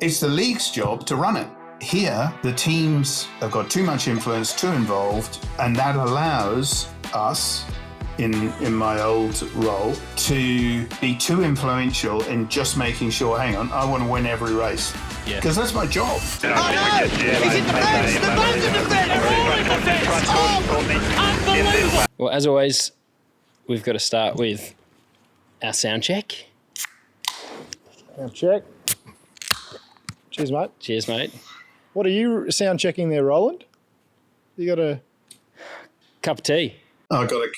it's the league's job to run it. Here, the teams have got too much influence, too involved, and that allows us, in my old role, to be too influential in just making sure, hang on, I want to win every race. Because that's my job. Oh no! He's in defence! The both in defence! They're all in defence! Oh, unbelievable! Well, as always, we've got to start with our sound check. Sound check. Cheers, mate. Cheers, mate. What are you sound checking there, Roland? You got a cup of tea. I got a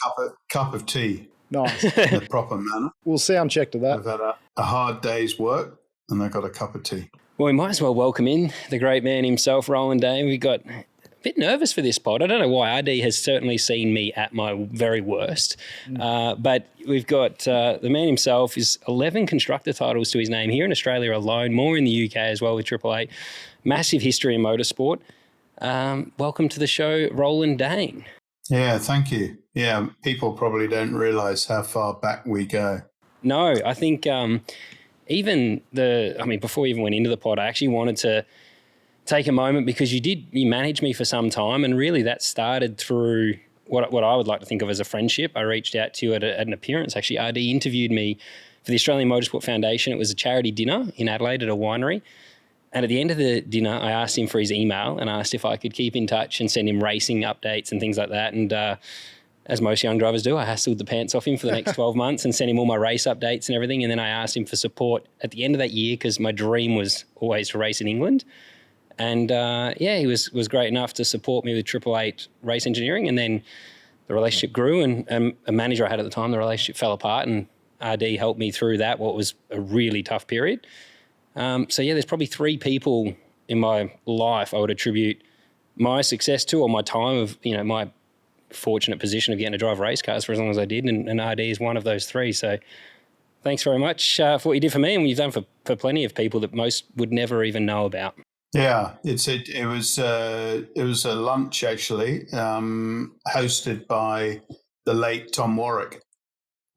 cup of tea. Nice. In a proper manner. We'll sound check to that. I've had a hard day's work and I got a cup of tea. Well, we might as well welcome in the great man himself, Roland Dane. We got a bit nervous for this pod. I don't know why. RD has certainly seen me at my very worst. But we've got the man himself is 11 constructor titles to his name here in Australia alone, more in the UK as well with Triple Eight. Massive history in motorsport. Welcome to the show, Roland Dane. Yeah, thank you. Yeah, people probably don't realise how far back we go. No, I think before we even went into the pod, I actually wanted to take a moment because you managed me for some time, and really that started through what I would like to think of as a friendship. I reached out to you at an appearance. Actually, RD interviewed me for the Australian Motorsport Foundation. It was a charity dinner in Adelaide at a winery. And at the end of the dinner, I asked him for his email and asked if I could keep in touch and send him racing updates and things like that. And as most young drivers do, I hassled the pants off him for the next 12 months and sent him all my race updates and everything. And then I asked him for support at the end of that year because my dream was always to race in England. And he was great enough to support me with Triple Eight race engineering. And then the relationship grew, and a manager I had at the time, the relationship fell apart, and RD helped me through that, what was a really tough period. There's probably three people in my life I would attribute my success to, or my time of, my fortunate position of getting to drive race cars for as long as I did, and RD is one of those three. So thanks very much for what you did for me, and you've done for plenty of people that most would never even know about. Yeah, it was a lunch actually, hosted by the late Tom Warwick,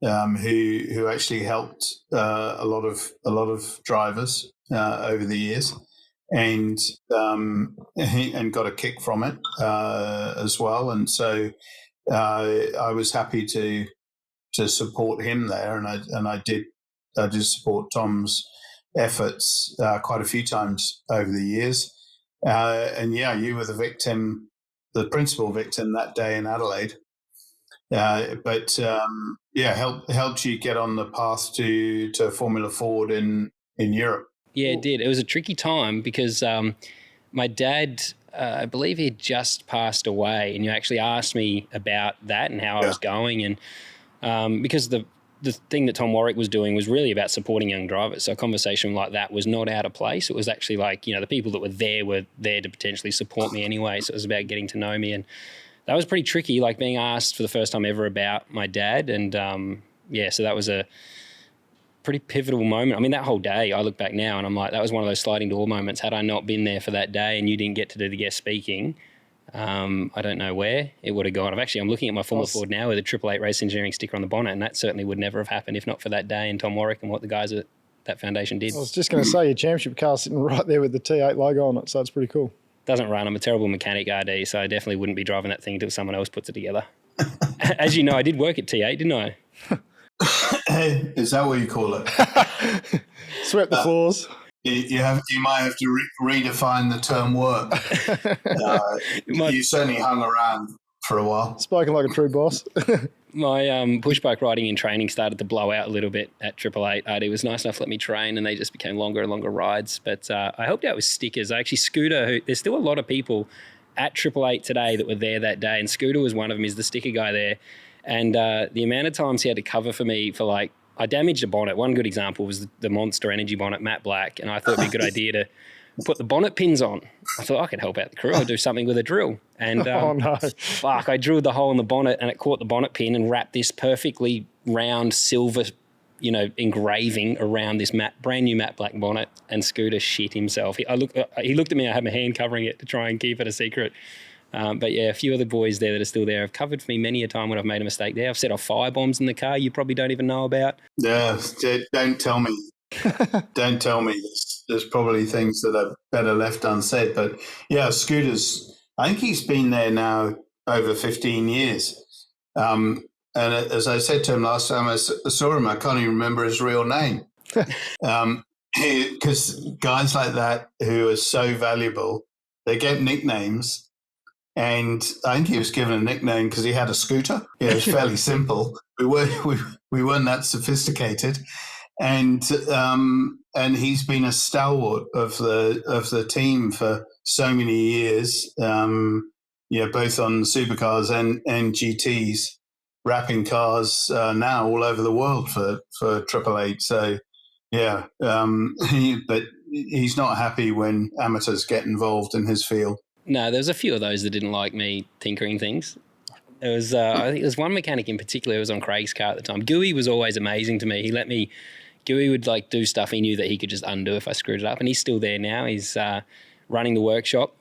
who actually helped a lot of drivers over the years, and got a kick from it as well. And so I was happy to support him there, and I did support Tom's efforts quite a few times over the years. You were the principal victim that day in Adelaide. Helped you get on the path to Formula Ford in Europe. Yeah, it did. It was a tricky time because my dad, I believe he had just passed away, and you actually asked me about that and how I was going. And because the thing that Tom Warwick was doing was really about supporting young drivers. So a conversation like that was not out of place. It was actually like, the people that were there to potentially support me anyway. So it was about getting to know me, and that was pretty tricky, like being asked for the first time ever about my dad. And so that was a pretty pivotal moment. I mean, that whole day, I look back now and I'm like, that was one of those sliding door moments. Had I not been there for that day and you didn't get to do the guest speaking, I don't know where it would have gone. I'm looking at my Formula Ford now with a Triple Eight race engineering sticker on the bonnet, and that certainly would never have happened if not for that day and Tom Warwick and what the guys at that foundation did. I was just going to say, your championship car's sitting right there with the T8 logo on it, so it's pretty cool. Doesn't run. I'm a terrible mechanic, RD, so I definitely wouldn't be driving that thing until someone else puts it together. As you know, I did work at T8, didn't I? Is that what you call it? Swept the floors. You might have to redefine the term work. You certainly hung around for a while. Spoken like a true boss. My push bike riding and training started to blow out a little bit at Triple Eight. RD was nice enough to let me train, and they just became longer and longer rides. But I helped out with stickers. Scooter, there's still a lot of people at Triple Eight today that were there that day, and Scooter was one of them. He's the sticker guy there. And the amount of times he had to cover for me for I damaged a bonnet. One good example was the Monster Energy bonnet, matte black, and I thought it'd be a good idea to put the bonnet pins on. I thought I could help out the crew. I'd do something with a drill. And I drilled the hole in the bonnet, and it caught the bonnet pin and wrapped this perfectly round silver, engraving around this brand new matte black bonnet. And Scooter shit himself. He looked at me. I had my hand covering it to try and keep it a secret. A few other boys there that are still there have covered for me many a time when I've made a mistake there. I've set off fire bombs in the car you probably don't even know about. Yeah, don't tell me. Don't tell me this. there's probably things that are better left unsaid. But yeah, Scooters, I think he's been there now over 15 years. And as I said to him last time I saw him, I can't even remember his real name. Because guys like that who are so valuable, they get nicknames. And I think he was given a nickname because he had a scooter. Yeah, it was fairly simple. We weren't that sophisticated. And he's been a stalwart of the team for so many years. Both on supercars and GTs, wrapping cars now all over the world for Triple Eight. So yeah, but he's not happy when amateurs get involved in his field. No, there was a few of those that didn't like me tinkering things. There was, I think there's one mechanic in particular who was on Craig's car at the time. Gooey was always amazing to me. Gooey would like do stuff he knew that he could just undo if I screwed it up, and he's still there now. He's running the workshop.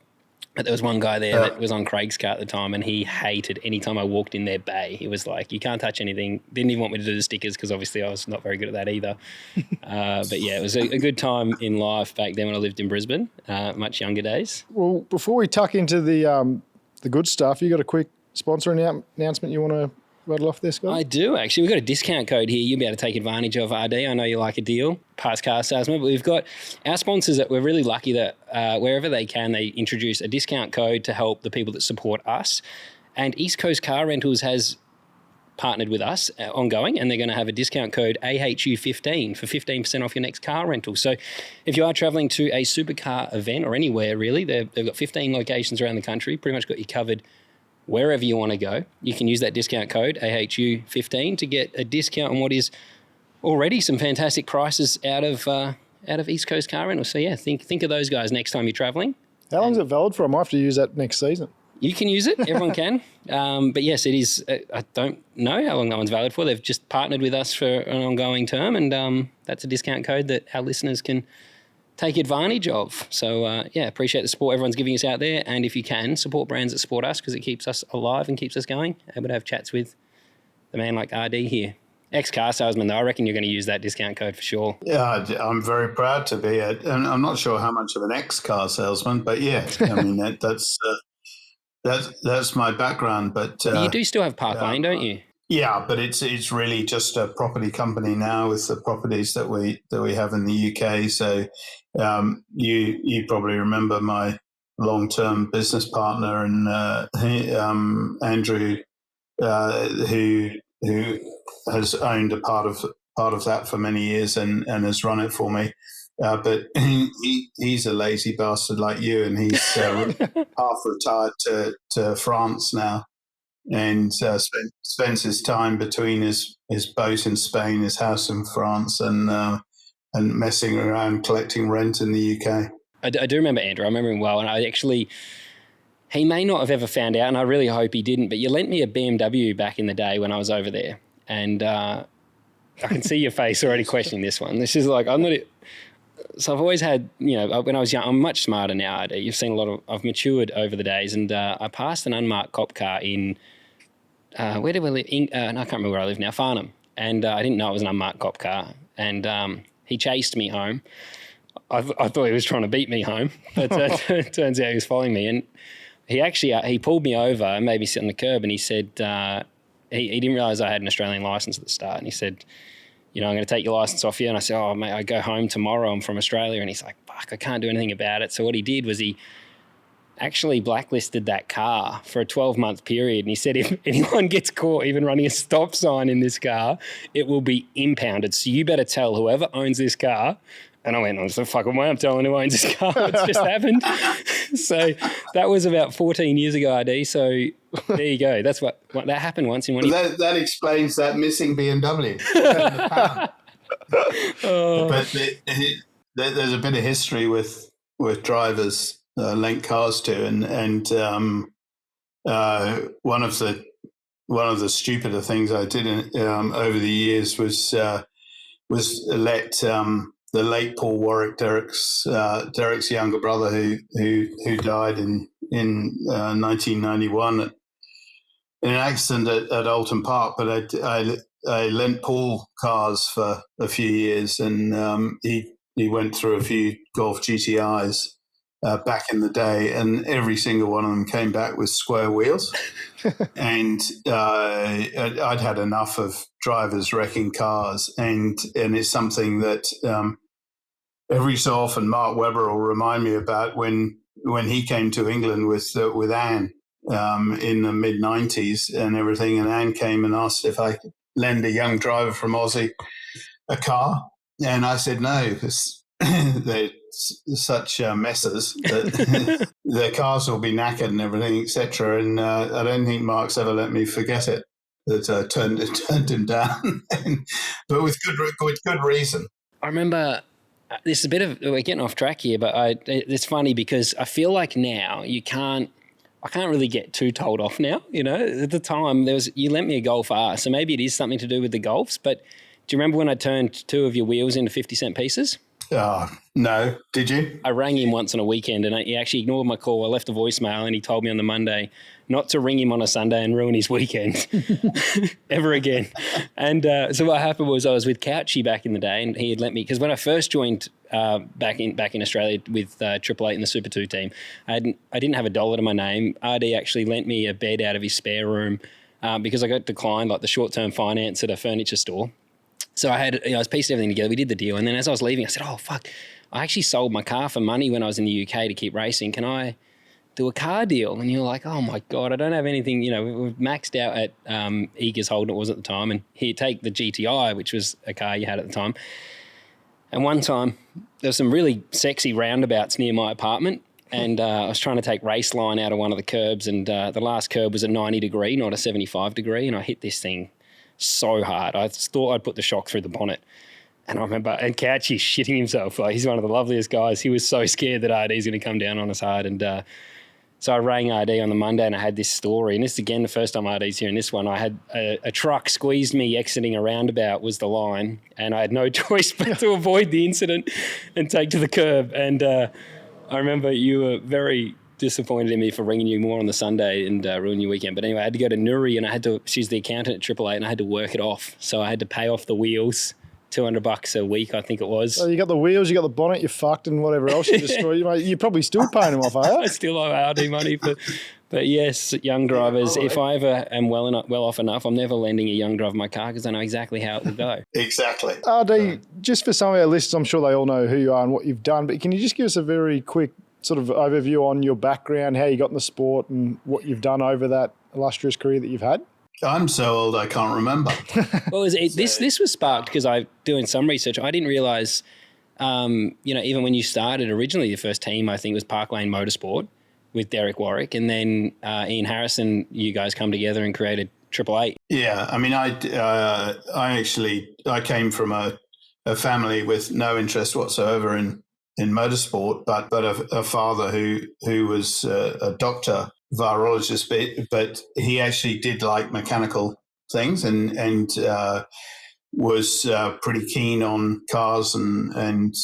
But there was one guy there that was on Craig's car at the time, and he hated any time I walked in their bay. He was like, you can't touch anything. Didn't even want me to do the stickers because obviously I was not very good at that either. But yeah, it was a good time in life back then when I lived in Brisbane, much younger days. Well, before we tuck into the good stuff, you got a quick sponsor announcement you want to rattle off there, Scott? I do, actually. We've got a discount code here you'll be able to take advantage of, RD. I know you like a deal, past car salesman, but we've got our sponsors that we're really lucky that wherever they can, they introduce a discount code to help the people that support us. And East Coast Car Rentals has partnered with us ongoing, and they're going to have a discount code AHU15 for 15% off your next car rental. So if you are traveling to a supercar event or anywhere really, they've got 15 locations around the country, pretty much got you covered wherever you want to go. You can use that discount code AHU15 to get a discount on what is already some fantastic prices out of East Coast Car Rentals. So yeah, think of those guys next time you're traveling. How long is it valid for? I might have to use that next season. You can use it. Everyone can. But yes, it is. I don't know how long that one's valid for. They've just partnered with us for an ongoing term, and that's a discount code that our listeners can take advantage of. So appreciate the support everyone's giving us out there. And if you can, support brands that support us because it keeps us alive and keeps us going. Able to have chats with the man like RD here. Ex-car salesman, though, I reckon you're going to use that discount code for sure. Yeah, I'm very proud to be it. And I'm not sure how much of an ex-car salesman, but yeah, I mean, that's my background. But you do still have Park Lane, don't you? Yeah, but it's really just a property company now with the properties that we have in the UK. So you probably remember my long-term business partner and Andrew, who has owned a part of that for many years and has run it for me. But he's a lazy bastard like you, and he's half retired to France now. And spends his time between his boat in Spain, his house in France, and messing around collecting rent in the UK. I do remember Andrew. I remember him well, and he may not have ever found out, and I really hope he didn't, but you lent me a BMW back in the day when I was over there, and I can see your face already questioning this one. This is like, so I've always had, when I was young, I'm much smarter now. You've seen I've matured over the days, and I passed an unmarked cop car in, where did we live? I can't remember where I live now, Farnham. And I didn't know it was an unmarked cop car. And he chased me home. I thought he was trying to beat me home, but it turns out he was following me. And he actually, he pulled me over and made me sit on the curb, and he said, he didn't realise I had an Australian licence at the start. And he said, I'm going to take your license off you. And I said, oh, mate, I go home tomorrow. I'm from Australia. And he's like, fuck, I can't do anything about it. So what he did was he actually blacklisted that car for a 12-month period. And he said, if anyone gets caught even running a stop sign in this car, it will be impounded. So you better tell whoever owns this car. And I went, oh, so fucking way I'm telling who owns this car. What's just happened? So that was about 14 years ago, RD. So there you go. That's what that happened once in one. That explains that missing BMW. But there's a bit of history with drivers lent cars to, and one of the stupider things I did over the years was let the late Paul Warwick, Derek's younger brother, who died in 1991 in an accident at Alton Park. But I lent Paul cars for a few years, and he he went through a few Golf GTIs back in the day, and every single one of them came back with square wheels. And I'd had enough of drivers wrecking cars, and it's something that every so often Mark Webber will remind me about when he came to England with Anne in the mid-90s and everything, and Anne came and asked if I could lend a young driver from Aussie a car, and I said no, because they're such messes that their cars will be knackered and everything, etc. And I don't think Mark's ever let me forget it, that I turned him down, but with good reason. I remember this is a bit of, we're getting off track here, but it's funny because I feel like now I can't really get too told off now. You know, at the time you lent me a Golf R, so maybe it is something to do with the Golfs. But do you remember when I turned 2 of your wheels into 50-cent pieces? No. Did you? I rang him once on a weekend and he actually ignored my call. I left a voicemail and he told me on the Monday not to ring him on a Sunday and ruin his weekend ever again. And so what happened was I was with Couchy back in the day, and he had lent me, because when I first joined back in Australia with 888 in the Super 2 team, I didn't have $1 to my name. RD actually lent me a bed out of his spare room because I got declined like the short-term finance at a furniture store. So I was piecing everything together. We did the deal. And then as I was leaving, I said, oh, fuck, I actually sold my car for money when I was in the UK to keep racing. Can I do a car deal? And you're like, oh, my God, I don't have anything. You know, we've maxed out at Eagers Holden, it was at the time. And here, take the GTI, which was a car you had at the time. And one time, there were some really sexy roundabouts near my apartment. And I was trying to take race line out of one of the curbs. And the last curb was a 90 degree, not a 75 degree. And I hit this thing so hard. I thought I'd put the shock through the bonnet. And I remember, and Couchy shitting himself. Like, he's one of the loveliest guys. He was so scared that RD's going to come down on us hard. And so I rang RD on the Monday and I had this story. And this is, again, the first time RD's hearing this one. I had a truck squeezed me exiting a roundabout was the line. And I had no choice but to avoid the incident and take to the curb. And I remember you were very disappointed in me for ringing you more on the Sunday and ruin your weekend. But anyway, I had to go to Nuri and she's the accountant at 888, and I had to work it off. So I had to pay off the wheels, $200 a week, I think it was. So you got the wheels, you got the bonnet, you fucked, and whatever else you destroyed. You're probably still paying them off, are you? I still owe RD money. But yes, young drivers, if I ever am well off enough, I'm never lending a young driver my car because I know exactly how it will go. Exactly. RD, just for some of our listeners, I'm sure they all know who you are and what you've done, but can you just give us a very quick sort of overview on your background, how you got in the sport and what you've done over that illustrious career that you've had? I'm so old I can't remember. Well, this was sparked because I doing some research. I didn't realise, even when you started originally, your first team I think was Park Lane Motorsport with Derek Warwick, and then Ian Harrison. You guys come together and created 888. Yeah, I mean, I came from a family with no interest whatsoever in motorsport, but a father who was a doctor, virologist, but he actually did like mechanical things and was pretty keen on cars and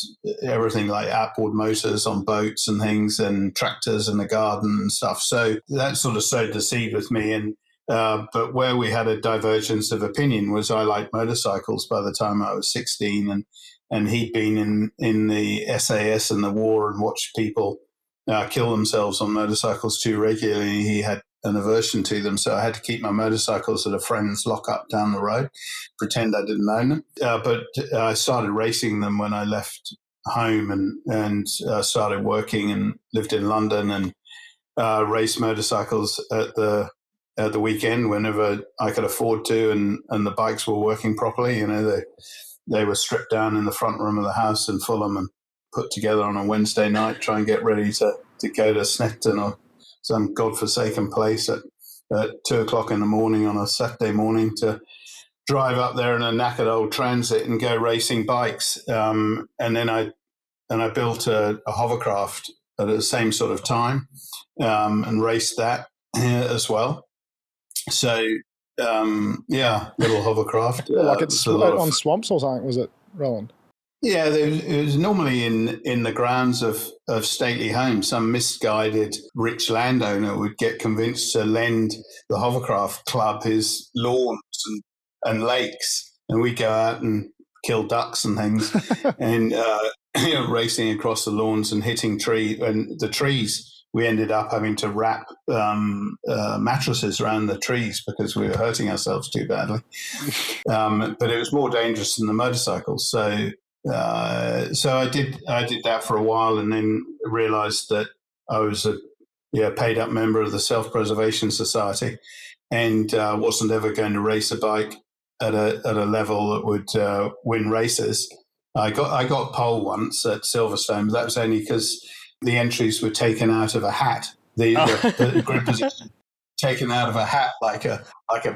everything like outboard motors on boats and things and tractors in the garden and stuff. So that sort of sowed the seed with me. And but where we had a divergence of opinion was I liked motorcycles by the time I was 16, and he'd been in the SAS and the war and watched people kill themselves on motorcycles too regularly. He had an aversion to them, so I had to keep my motorcycles at a friend's lockup down the road, pretend I didn't own them. But I started racing them when I left home and started working and lived in London and raced motorcycles at the weekend whenever I could afford to, and the bikes were working properly. You know, they were stripped down in the front room of the house in Fulham and put together on a Wednesday night, try and get ready to go to Snetton or some godforsaken place at 2:00 in the morning on a Saturday morning to drive up there in a knackered old Transit and go racing bikes. And then I built a hovercraft at the same sort of time and raced that as well. So little hovercraft. Like it's on swamps or something, was it, Roland? Yeah, it was normally in the grounds of stately homes. Some misguided rich landowner would get convinced to lend the hovercraft club his lawns and lakes, and we'd go out and kill ducks and things, and racing across the lawns and hitting the trees. We ended up having to wrap mattresses around the trees because we were hurting ourselves too badly. But it was more dangerous than the motorcycles. So I did that for a while, and then realised that I was a paid up member of the Self-Preservation Society, and wasn't ever going to race a bike at a level that would win races. I got pole once at Silverstone, but that was only because the entries were taken out of a hat. The grid position taken out of a hat like a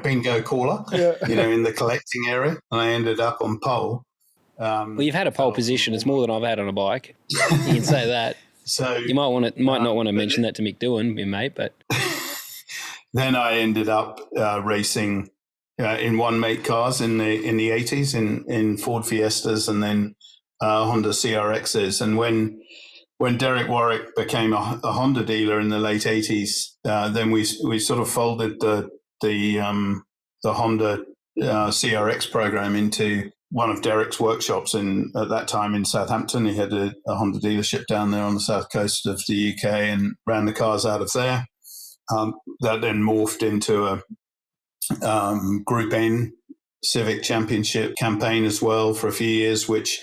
bingo caller, in the collecting area, and I ended up on pole. Well, you've had a pole position. It's more than I've had on a bike. You can say that. So you might not want to mention that to Mick Doohan, your mate, but then I ended up racing in one-make cars in the 80s in Ford Fiestas, and then Honda CRXs. And when Derek Warwick became a Honda dealer in the late 80s, then we sort of folded the Honda CRX program into one of Derek's workshops at that time in Southampton. He had a Honda dealership down there on the south coast of the UK and ran the cars out of there. That then morphed into a Group N Civic Championship campaign as well for a few years, which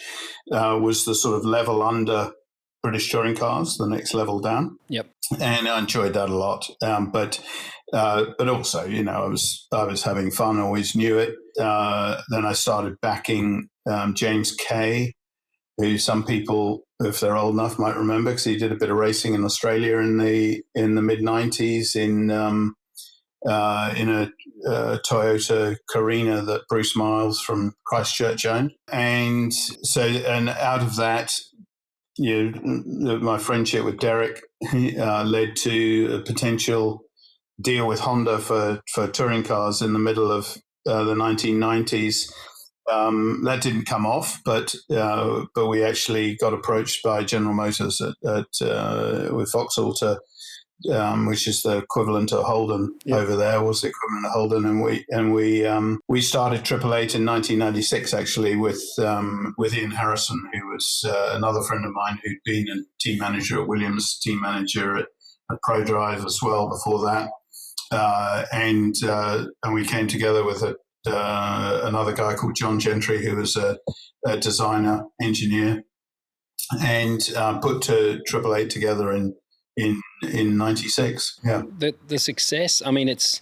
was the sort of level under British touring cars, the next level down. Yep. And I enjoyed that a lot. But also, I was having fun, always knew it. Then I started backing James Kay, who some people, if they're old enough, might remember, because he did a bit of racing in Australia in the mid-90s in a Toyota Carina that Bruce Miles from Christchurch owned. And out of that, my friendship with Derek led to a potential deal with Honda for touring cars in the middle of the 1990s. That didn't come off, but we actually got approached by General Motors with Vauxhall which is the equivalent of Holden over there, was the equivalent of Holden, and we started Triple Eight in 1996 actually with Ian Harrison, who was another friend of mine who'd been a team manager at Williams, team manager at ProDrive as well before that, and we came together with another guy called John Gentry, who was a designer engineer, and put Triple Eight together in 96. Yeah. The success, I mean, it's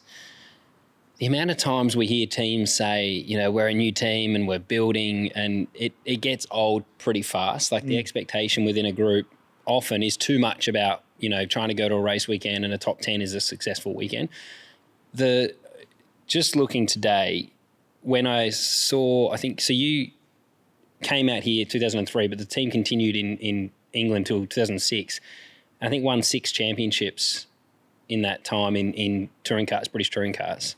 the amount of times we hear teams say, we're a new team and we're building, and it gets old pretty fast. Like the expectation within a group often is too much about, trying to go to a race weekend and a top 10 is a successful weekend. Just looking today, when I saw, I think, so you came out here 2003, but the team continued in England till 2006. I think won 6 championships in that time in touring cars, British touring cars,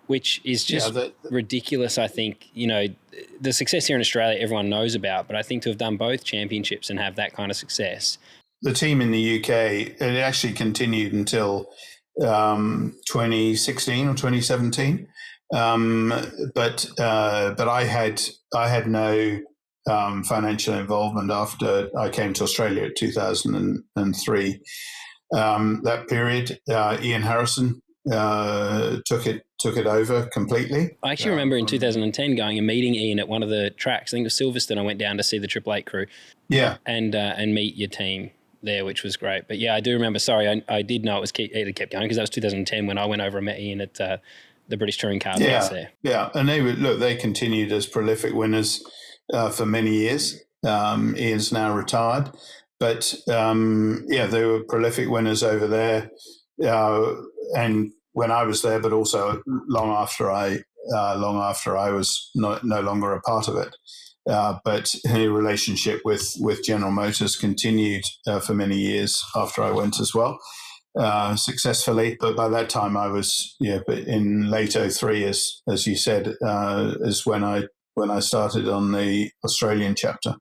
which is just ridiculous. I think, the success here in Australia, everyone knows about, but I think to have done both championships and have that kind of success. The team in the UK, it actually continued until 2016 or 2017. But I had no financial involvement after I came to Australia in 2003. That period, Ian Harrison took it over completely. I actually remember in 2010 going and meeting Ian at one of the tracks. I think it was Silverstone. I went down to see the Triple Eight crew. Yeah, and meet your team there, which was great. But yeah, I do remember. Sorry, I did know it kept going because that was 2010 when I went over and met Ian at the British touring car race there. Yeah, and they continued as prolific winners for many years. Ian's now retired, but they were prolific winners over there. And when I was there, but also long after I was no longer a part of it. But a relationship with General Motors continued for many years after I went as well, successfully. But by that time, I was in late 2003, as you said, is when I started on the Australian chapter.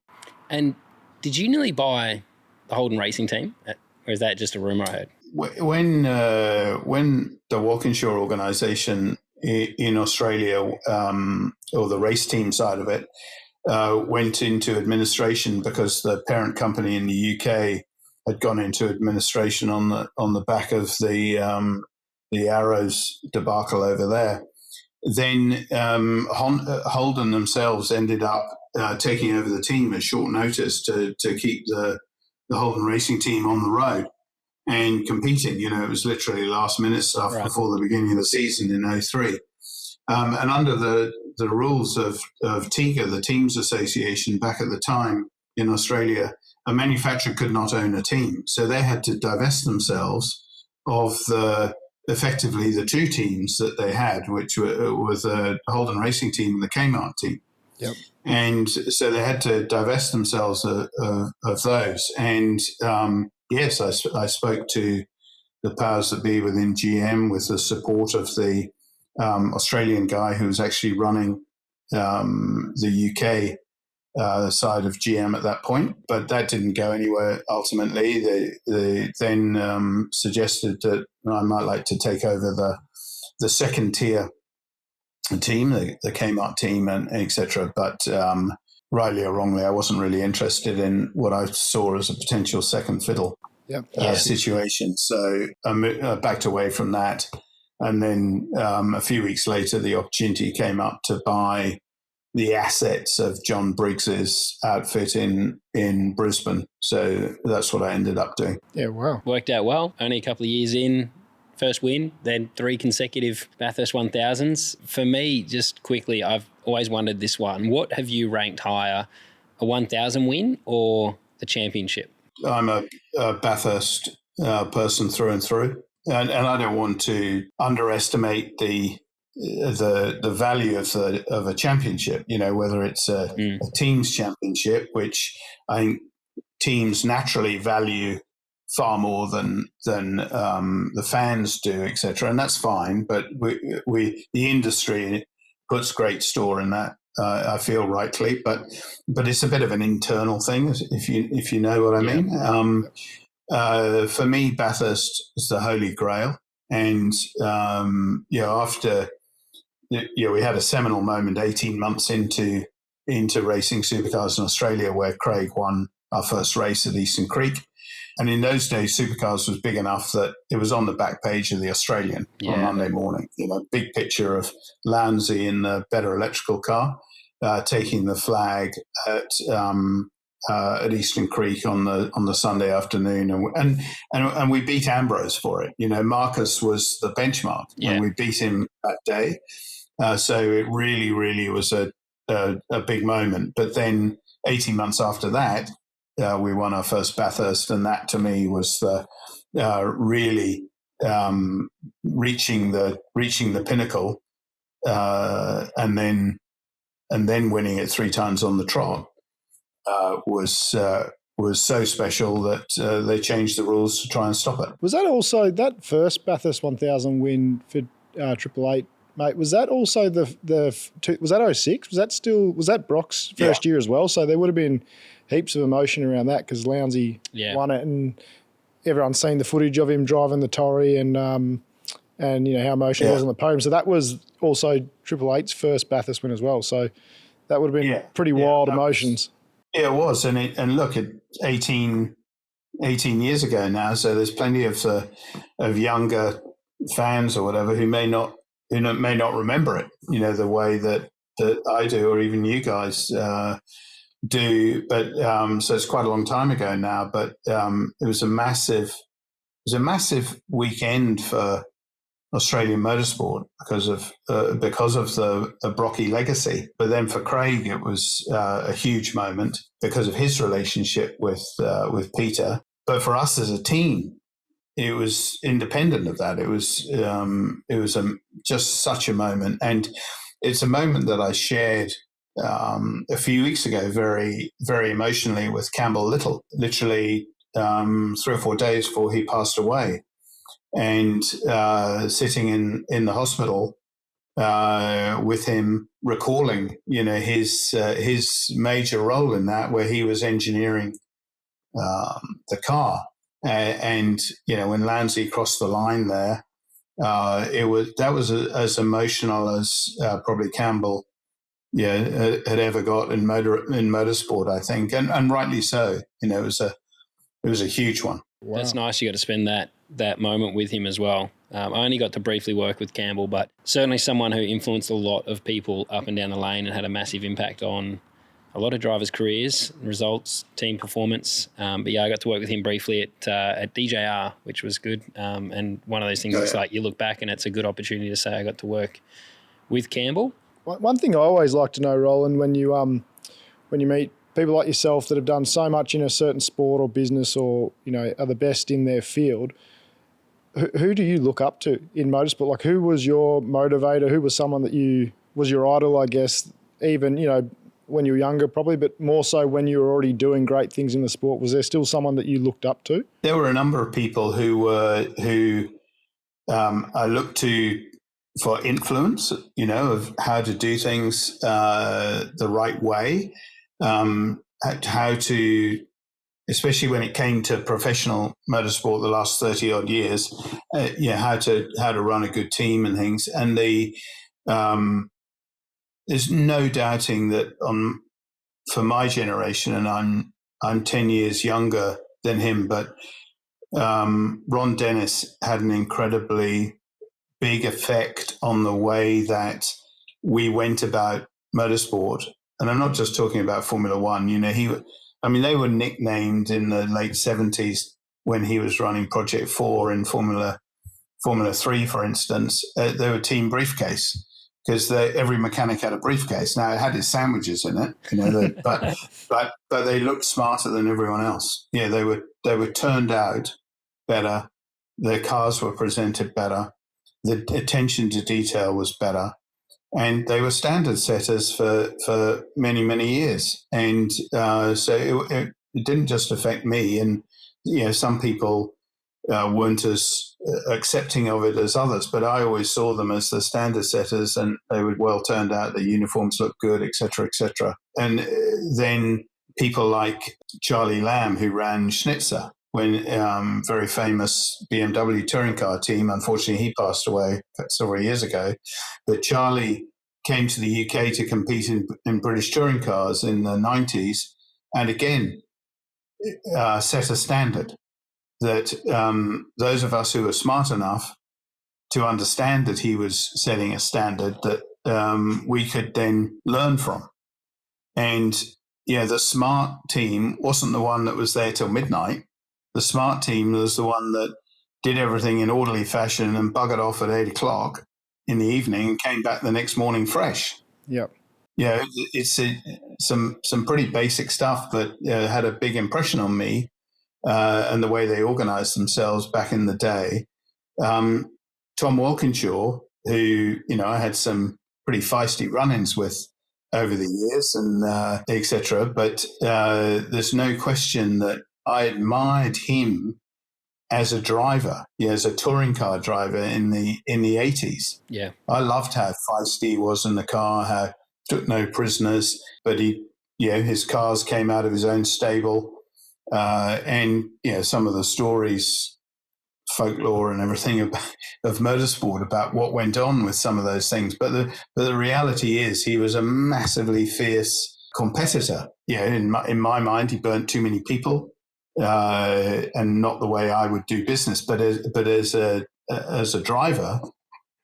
And did you nearly buy the Holden Racing team, or is that just a rumor I heard? When the Walkinshaw organisation in Australia, or the race team side of it, went into administration because the parent company in the UK had gone into administration on the back of the Arrows debacle over there. Then Holden themselves ended up taking over the team at short notice to keep the Holden Racing team on the road and competing. It was literally last minute stuff before the beginning of the season in 2003. And under the rules of TIGA, the Teams Association, back at the time in Australia, a manufacturer could not own a team. So they had to divest themselves of effectively the two teams that they had, which were the Holden Racing team and the Kmart team. Yep. And so they had to divest themselves of those. And yes, I spoke to the powers that be within GM with the support of the Australian guy who was actually running the UK side of GM at that point, but that didn't go anywhere ultimately. They then suggested that I might like to take over the second tier team, the Kmart team, and etc. But rightly or wrongly, I wasn't really interested in what I saw as a potential second fiddle situation. So I backed away from that. And then a few weeks later, the opportunity came up to buy the assets of John Briggs's outfit in Brisbane. So that's what I ended up doing. Yeah, wow. Worked out well. Only a couple of years in, first win, then 3 consecutive Bathurst 1000s. For me, just quickly, I've always wondered this one. What have you ranked higher, a 1000 win or the championship? I'm a Bathurst person through and through. And I don't want to underestimate the value of a championship. Whether it's a teams championship, which I think teams naturally value far more than the fans do, etc. And that's fine. But the industry puts great store in that. I feel rightly, but it's a bit of an internal thing, if you know what I mean. For me, Bathurst is the holy grail. And, after, we had a seminal moment 18 months into racing supercars in Australia where Craig won our first race at Eastern Creek. And in those days, supercars was big enough that it was on the back page of the Australian on Monday morning. Big picture of Lowndesy in the better electrical car taking the flag at Eastern Creek on the Sunday afternoon, and we beat Ambrose for it. Marcus was the benchmark, and we beat him that day. So it really, really was a big moment. But then 18 months after that, we won our first Bathurst, and that to me was really reaching the pinnacle, and then winning it 3 times on the trot. Was so special that they changed the rules to try and stop it. Was that also that first Bathurst 1000 win for Triple Eight, mate? Was that also was that 06? Was that Brock's first year as well? So there would have been heaps of emotion around that because Lowndesy won it, and everyone's seen the footage of him driving the Tory and how emotional he was on the podium. So that was also Triple Eight's first Bathurst win as well. So that would have been pretty wild emotions. Yeah, it was, and look, at 18 years ago now, so there's plenty of younger fans or whatever who may not remember it, the way that I do, or even you guys do. But so it's quite a long time ago now. But it was a massive weekend for Australian motorsport because of the Brocky legacy. But then for Craig, it was a huge moment because of his relationship with Peter. But for us as a team, it was independent of that. It was just such a moment, and it's a moment that I shared a few weeks ago, very very emotionally, with Campbell Little. Literally 3 or 4 days before he passed away. And sitting in the hospital with him, recalling, his major role in that, where he was engineering the car, and when Lowndesy crossed the line there, that was as emotional as probably Campbell had ever got in motorsport, I think, and rightly so. You know, it was a huge one. Wow. That's nice. You got to spend that moment with him as well. I only got to briefly work with Campbell, but certainly someone who influenced a lot of people up and down the lane and had a massive impact on a lot of drivers' careers, results, team performance. But yeah, I got to work with him briefly at DJR, which was good. And one of those things is like you look back and it's a good opportunity to say I got to work with Campbell. One thing I always like to know, Roland, when you meet people like yourself that have done so much in a certain sport or business, or are the best in their field, who do you look up to in motorsport? Like, who was your motivator? Who was someone that was your idol, I guess, even, when you were younger probably, but more so when you were already doing great things in the sport? Was there still someone that you looked up to? There were a number of people who I looked to for influence, of how to do things the right way, how to, especially when it came to professional motorsport the last 30 odd years, how to run a good team and things. And there's no doubting that for my generation, and I'm 10 years younger than him, but Ron Dennis had an incredibly big effect on the way that we went about motorsport. And I'm not just talking about Formula One. They were nicknamed in the late 70s when he was running Project 4 in Formula 3, for instance. They were Team Briefcase, because every mechanic had a briefcase. Now, it had its sandwiches in it, but they looked smarter than everyone else. Yeah, they were turned out better. Their cars were presented better. The attention to detail was better. And they were standard setters for many, many years. And so it didn't just affect me. And, some people weren't as accepting of it as others, but I always saw them as the standard setters, and they were well turned out. The uniforms looked good, et cetera, et cetera. And then people like Charlie Lamb, who ran Schnitzer, when very famous BMW touring car team. Unfortunately, he passed away several years ago. But Charlie came to the UK to compete in British touring cars in the 90s, and again set a standard that those of us who were smart enough to understand that he was setting a standard that we could then learn from. And the smart team wasn't the one that was there till midnight. The smart team was the one that did everything in orderly fashion and buggered off at 8 o'clock in the evening and came back the next morning fresh. Yep. Yeah, it's some pretty basic stuff, but had a big impression on me and the way they organized themselves back in the day. Tom Walkinshaw, who, I had some pretty feisty run-ins with over the years and et cetera, but there's no question that I admired him as a driver, as a touring car driver in the 80s. Yeah, I loved how feisty he was in the car, how took no prisoners, but his cars came out of his own stable, and some of the stories, folklore and everything of motorsport about what went on with some of those things. But the reality is he was a massively fierce competitor. In my mind, he burnt too many people. And not the way I would do business, but as a driver,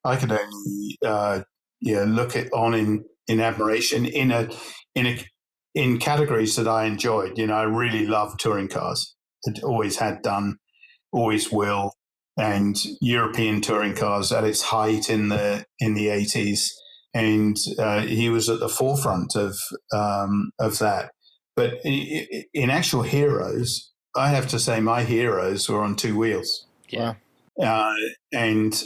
I could only look on in admiration in categories that I enjoyed. I really loved touring cars. It always had done, always will, and European touring cars at its height in the 80s, and he was at the forefront of that. But in actual heroes, I have to say my heroes were on two wheels. Yeah. And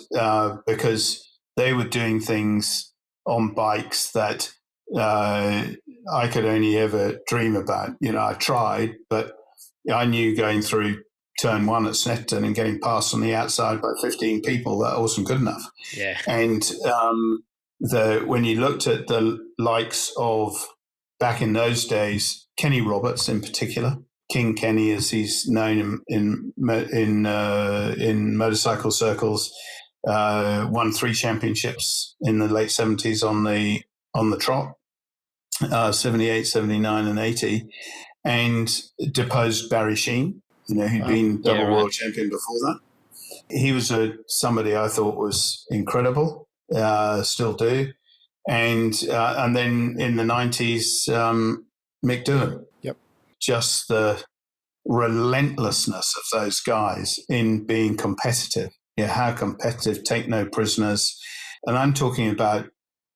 because they were doing things on bikes that I could only ever dream about. I tried, but I knew going through turn one at Snetterton and getting passed on the outside by 15 people, that wasn't good enough. Yeah. And when you looked at the likes of, back in those days, Kenny Roberts in particular, King Kenny, as he's known in motorcycle circles, won 3 championships in the late 70s on the trot. 78, 79 and 80, and deposed Barry Sheen, who'd been double world champion before that. He was somebody I thought was incredible, still do. And then in the 90s, Mick Doohan. Yep. Just the relentlessness of those guys in being competitive. Yeah, how competitive, take no prisoners. And I'm talking about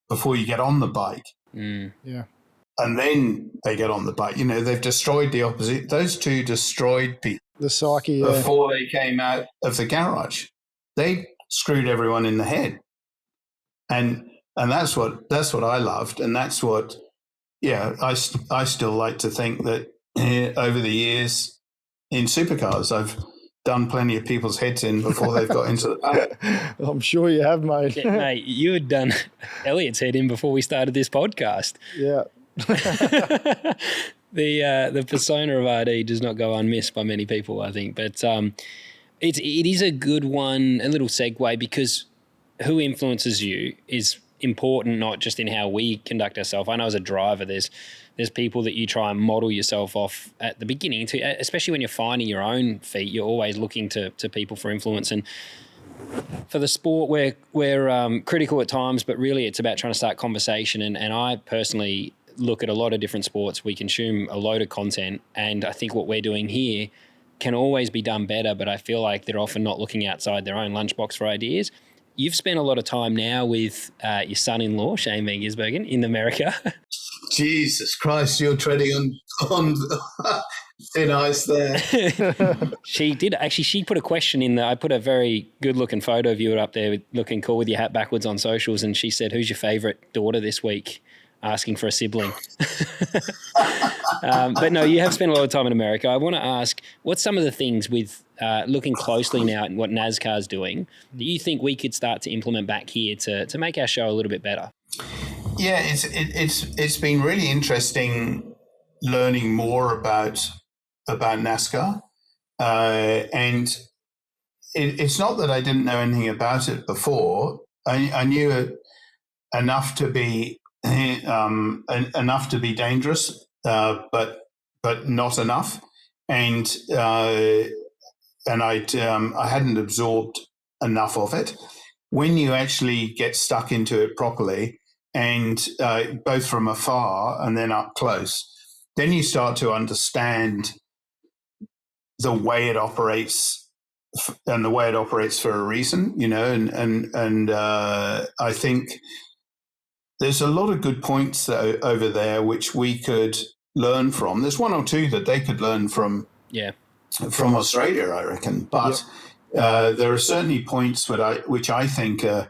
before you get on the bike. Yeah. And then they get on the bike. They've destroyed the opposite. Those two destroyed people. The psyche, before they came out of the garage. They screwed everyone in the head. And that's what I loved. And that's what, I still like to think that over the years in supercars, I've done plenty of people's heads in before they've got into the paddock. I'm sure you have, mate. Yeah, mate, you had done Elliot's head in before we started this podcast. Yeah. The persona of RD does not go unmissed by many people, I think. But it is a good one, a little segue, because who influences you is important, not just in how we conduct ourselves. I know as a driver, there's people that you try and model yourself off at the beginning, especially when you're finding your own feet. You're always looking to people for influence. And for the sport, we're critical at times, but really it's about trying to start conversation. And I personally look at a lot of different sports. We consume a load of content, and I think what we're doing here can always be done better, but I feel like they're often not looking outside their own lunchbox for ideas. You've spent a lot of time now with your son-in-law, Shane Van Gisbergen, in America. Jesus Christ, you're treading on thin ice there. She did. Actually, she put a question in there. I put a very good-looking photo of you up there looking cool with your hat backwards on socials, and she said, "Who's your favourite daughter this week?" Asking for a sibling. But no, you have spent a lot of time in America. I want to ask, what's some of the things with looking closely now at what NASCAR is doing that you think we could start to implement back here to make our show a little bit better? Yeah, it's been really interesting learning more about NASCAR, and it's not that I didn't know anything about it before. I knew it enough to be dangerous, but not enough, and I hadn't absorbed enough of it. When you actually get stuck into it properly, and both from afar and then up close, then you start to understand the way it operates, and the way it operates for a reason, and I think there's a lot of good points over there which we could learn from. There's one or two that they could learn from. Yeah. From Australia, I reckon. But there are certainly points which I think are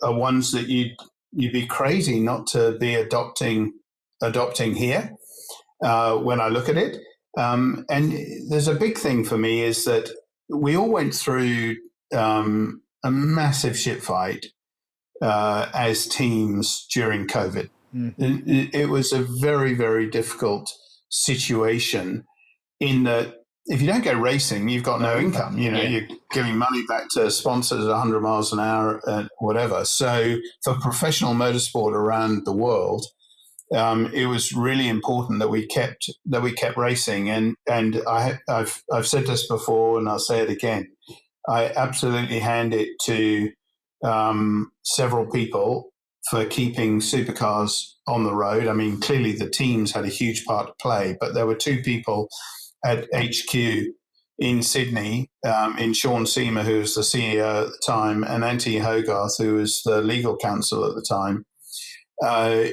ones that you'd be crazy not to be adopting here when I look at it. And there's a big thing for me is that we all went through a massive shit fight as teams during COVID. It was a very, very difficult situation in that if you don't go racing, you've got no income. You're giving money back to sponsors at 100 miles an hour and whatever. So for professional motorsport around the world, it was really important that we kept racing. And I've said this before, and I'll say it again. I absolutely hand it to several people for keeping supercars on the road. I mean, clearly the teams had a huge part to play, but there were two people at HQ in Sydney, in Sean Seamer, who was the CEO at the time, and Anthony Hogarth, who was the legal counsel at the time,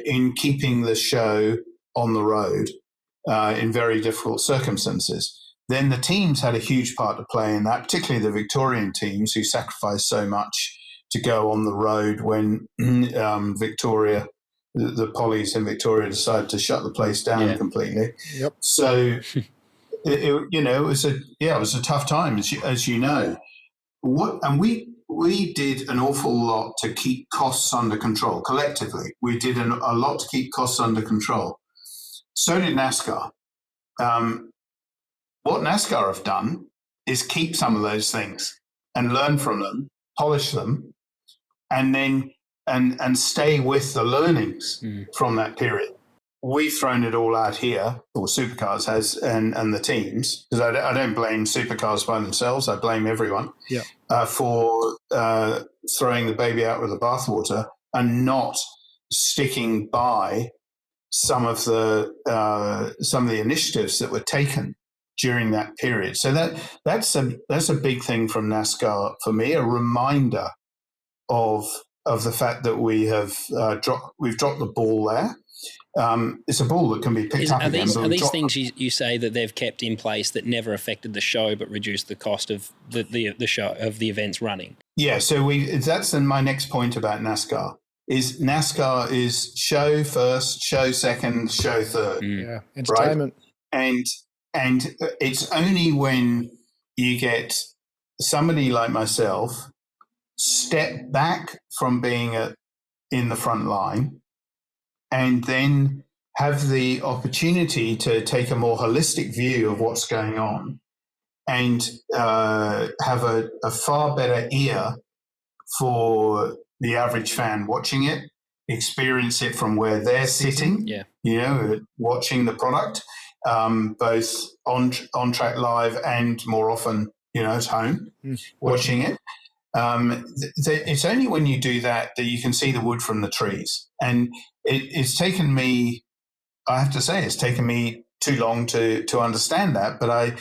in keeping the show on the road in very difficult circumstances. Then the teams had a huge part to play in that, particularly the Victorian teams who sacrificed so much to go on the road when Victoria, the Pollies in Victoria decided to shut the place down completely. Yep. So, it was a tough time, as you know. We did an awful lot to keep costs under control collectively. We did a lot to keep costs under control. So did NASCAR. What NASCAR have done is keep some of those things and learn from them, polish them, and then and stay with the learnings from that period. We've thrown it all out here, or Supercars has, and the teams, because I don't blame Supercars by themselves. I blame everyone for throwing the baby out with the bathwater and not sticking by some of the initiatives that were taken during that period. So that's a big thing from NASCAR for me, a reminder of the fact that we've dropped the ball there. It's a ball that can be picked up again. Are these things you say that they've kept in place that never affected the show but reduced the cost of the show, of the events running? Yeah, so that's my next point about NASCAR. Is NASCAR is show first, show second, show third. Yeah, entertainment. Right? And it's only when you get somebody like myself step back from being in the front line and then have the opportunity to take a more holistic view of what's going on and have a far better ear for the average fan watching it, experience it from where they're sitting, watching the product, both on track live and more often, at home, watching it. It's only when you do that you can see the wood from the trees. And it's taken me, I have to say, it's taken me too long to understand that. But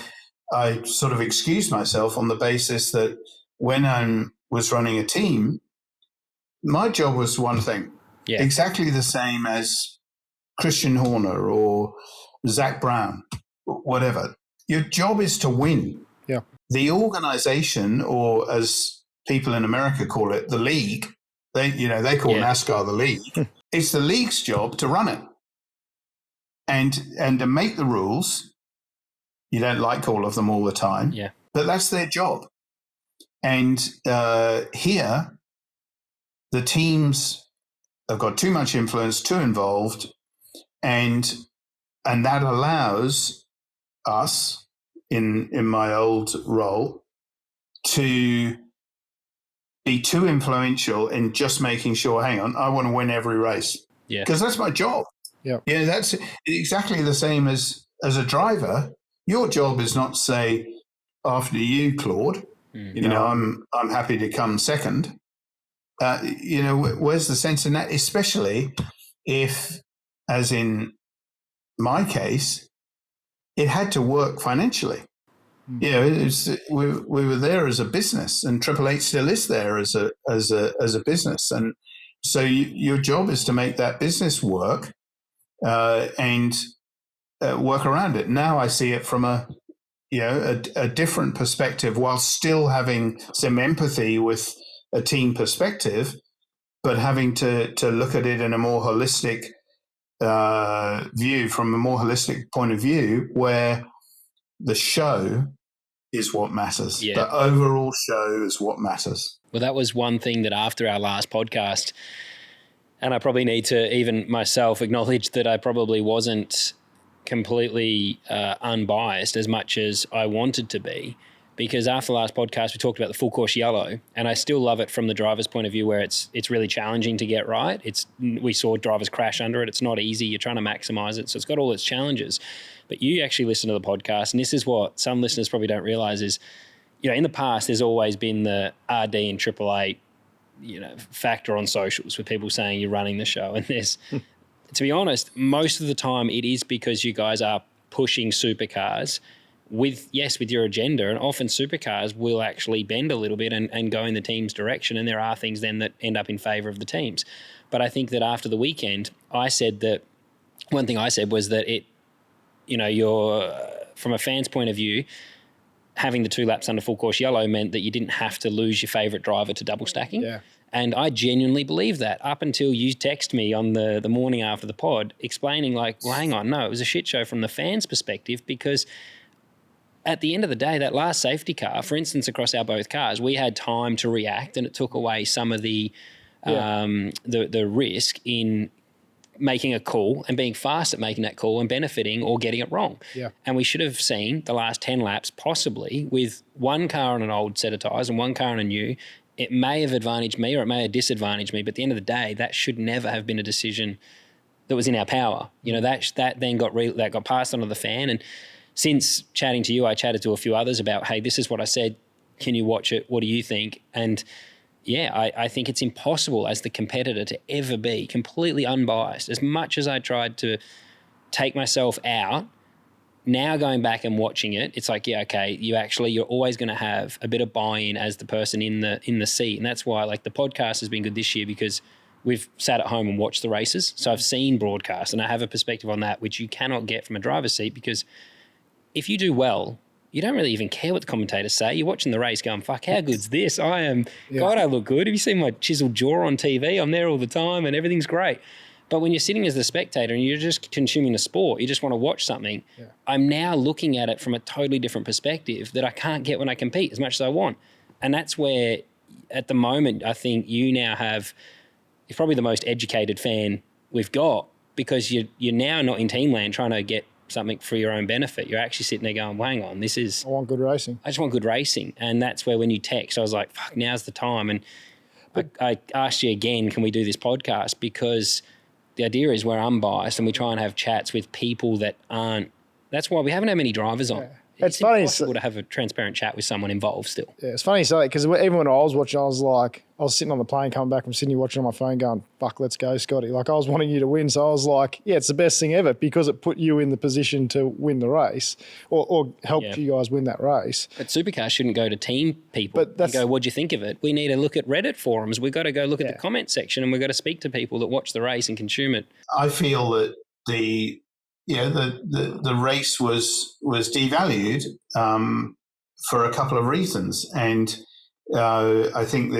I sort of excused myself on the basis that when I was running a team, my job was one thing, exactly the same as Christian Horner or Zach Brown, whatever. Your job is to win. Yeah. The organization, or as people in America call it, the league, they call NASCAR the league. It's the league's job to run it and to make the rules. You don't like all of them all the time, but that's their job. And here, the teams have got too much influence, too involved, and that allows us, in my old role, to be too influential in just making sure, hang on, I want to win every race. Yeah. Because that's my job. Yeah. Yeah, that's exactly the same as a driver. Your job is not to say, after you, Claude, I'm happy to come second. Where's the sense in that? Especially if, as in my case, it had to work financially. We were there as a business, and Triple Eight still is there as a business, and so your job is to make that business work and work around it. Now I see it from a different perspective, while still having some empathy with a team perspective, but having to look at it in a more holistic view, from a more holistic point of view, where the show is what matters. Yeah. The overall show is what matters. Well, that was one thing that after our last podcast, and I probably need to even myself acknowledge that I probably wasn't completely unbiased as much as I wanted to be, because after the last podcast we talked about the full course yellow, and I still love it from the driver's point of view, where it's really challenging to get right. We saw drivers crash under it. It's not easy. You're trying to maximize it, so it's got all its challenges. But you actually listen to the podcast, and this is what some listeners probably don't realize is, in the past there's always been the RD and Triple Eight, factor on socials with people saying you're running the show, and there's to be honest, most of the time it is because you guys are pushing supercars with your agenda, and often supercars will actually bend a little bit and go in the team's direction, and there are things then that end up in favour of the teams. But I think that after the weekend, one thing I said was that you're, from a fan's point of view, having the 2 laps under full course yellow meant that you didn't have to lose your favourite driver to double stacking. Yeah. And I genuinely believe that, up until you text me on the morning after the pod explaining well, hang on, no, it was a shit show from the fans' perspective, because at the end of the day, that last safety car, for instance, across our both cars, we had time to react, and it took away some of the risk in making a call and being fast at making that call and benefiting or getting it wrong. Yeah. And we should have seen the last 10 laps possibly with one car on an old set of tyres and one car on a new, it may have advantaged me or it may have disadvantaged me, but at the end of the day, that should never have been a decision that was in our power. You know, that then got passed on to the fan. And since chatting to you, I chatted to a few others about, hey, this is what I said. Can you watch it? What do you think? And yeah, I think it's impossible as the competitor to ever be completely unbiased. As much as I tried to take myself out, now going back and watching it, it's like, yeah, okay, you're always going to have a bit of buy-in as the person in the seat. And that's why like the podcast has been good this year, because we've sat at home and watched the races. So I've seen broadcast and I have a perspective on that, which you cannot get from a driver's seat, because if you do well, you don't really even care what the commentators say. You're watching the race going, fuck, how good's this? God, I look good. Have you seen my chiseled jaw on TV? I'm there all the time and everything's great. But when you're sitting as the spectator and you're just consuming the sport, you just want to watch something, I'm now looking at it from a totally different perspective that I can't get when I compete as much as I want. And that's where, at the moment, I think you now have, you're probably the most educated fan we've got, because you're now not in team land trying to get something for your own benefit. You're actually sitting there going, well, hang on, I want good racing. I just want good racing. And that's where when you text, I was like, fuck, now's the time. And I asked you again, can we do this podcast? Because the idea is we're unbiased and we try and have chats with people that aren't. That's why we haven't had many drivers on. It's funny. It's impossible to have a transparent chat with someone involved still. Yeah, it's funny you say it, because even when I was watching, I was sitting on the plane coming back from Sydney watching on my phone going, fuck, let's go, Scotty. Like, I was wanting you to win. So I was like, yeah, it's the best thing ever, because it put you in the position to win the race or helped you guys win that race. But Supercars shouldn't go to team people. But go, what'd you think of it? We need to look at Reddit forums. We've got to go look at the comment section, and we've got to speak to people that watch the race and consume it. I feel that the race was devalued for a couple of reasons, and I think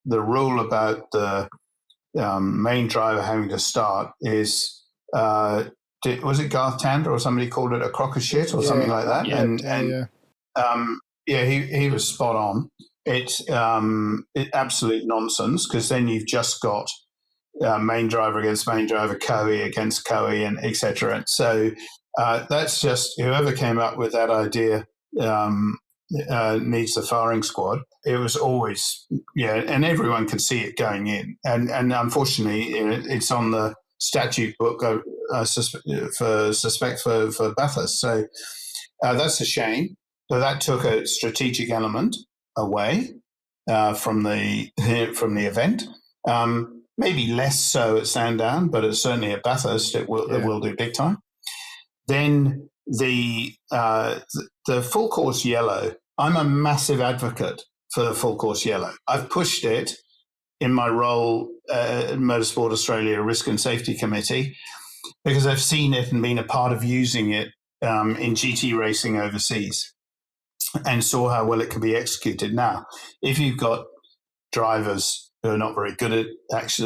the rule about the main driver having to start is was it Garth Tander or somebody called it a crock of shit or something like that, he was spot on. It's absolute nonsense, because then you've just got main driver against main driver, Cowie against Cowie, and etc. So that's just, whoever came up with that idea needs the firing squad. It was always, and everyone could see it going in. And unfortunately, it's on the statute book for Bathurst. So that's a shame. So that took a strategic element away from the event. Maybe less so at Sandown, but it's certainly at Bathurst it will do big time. Then the full course yellow. I'm a massive advocate for the full course yellow. I've pushed it in my role at Motorsport Australia Risk and Safety Committee, because I've seen it and been a part of using it in GT racing overseas, and saw how well it can be executed. Now, if you've got drivers who are not very good at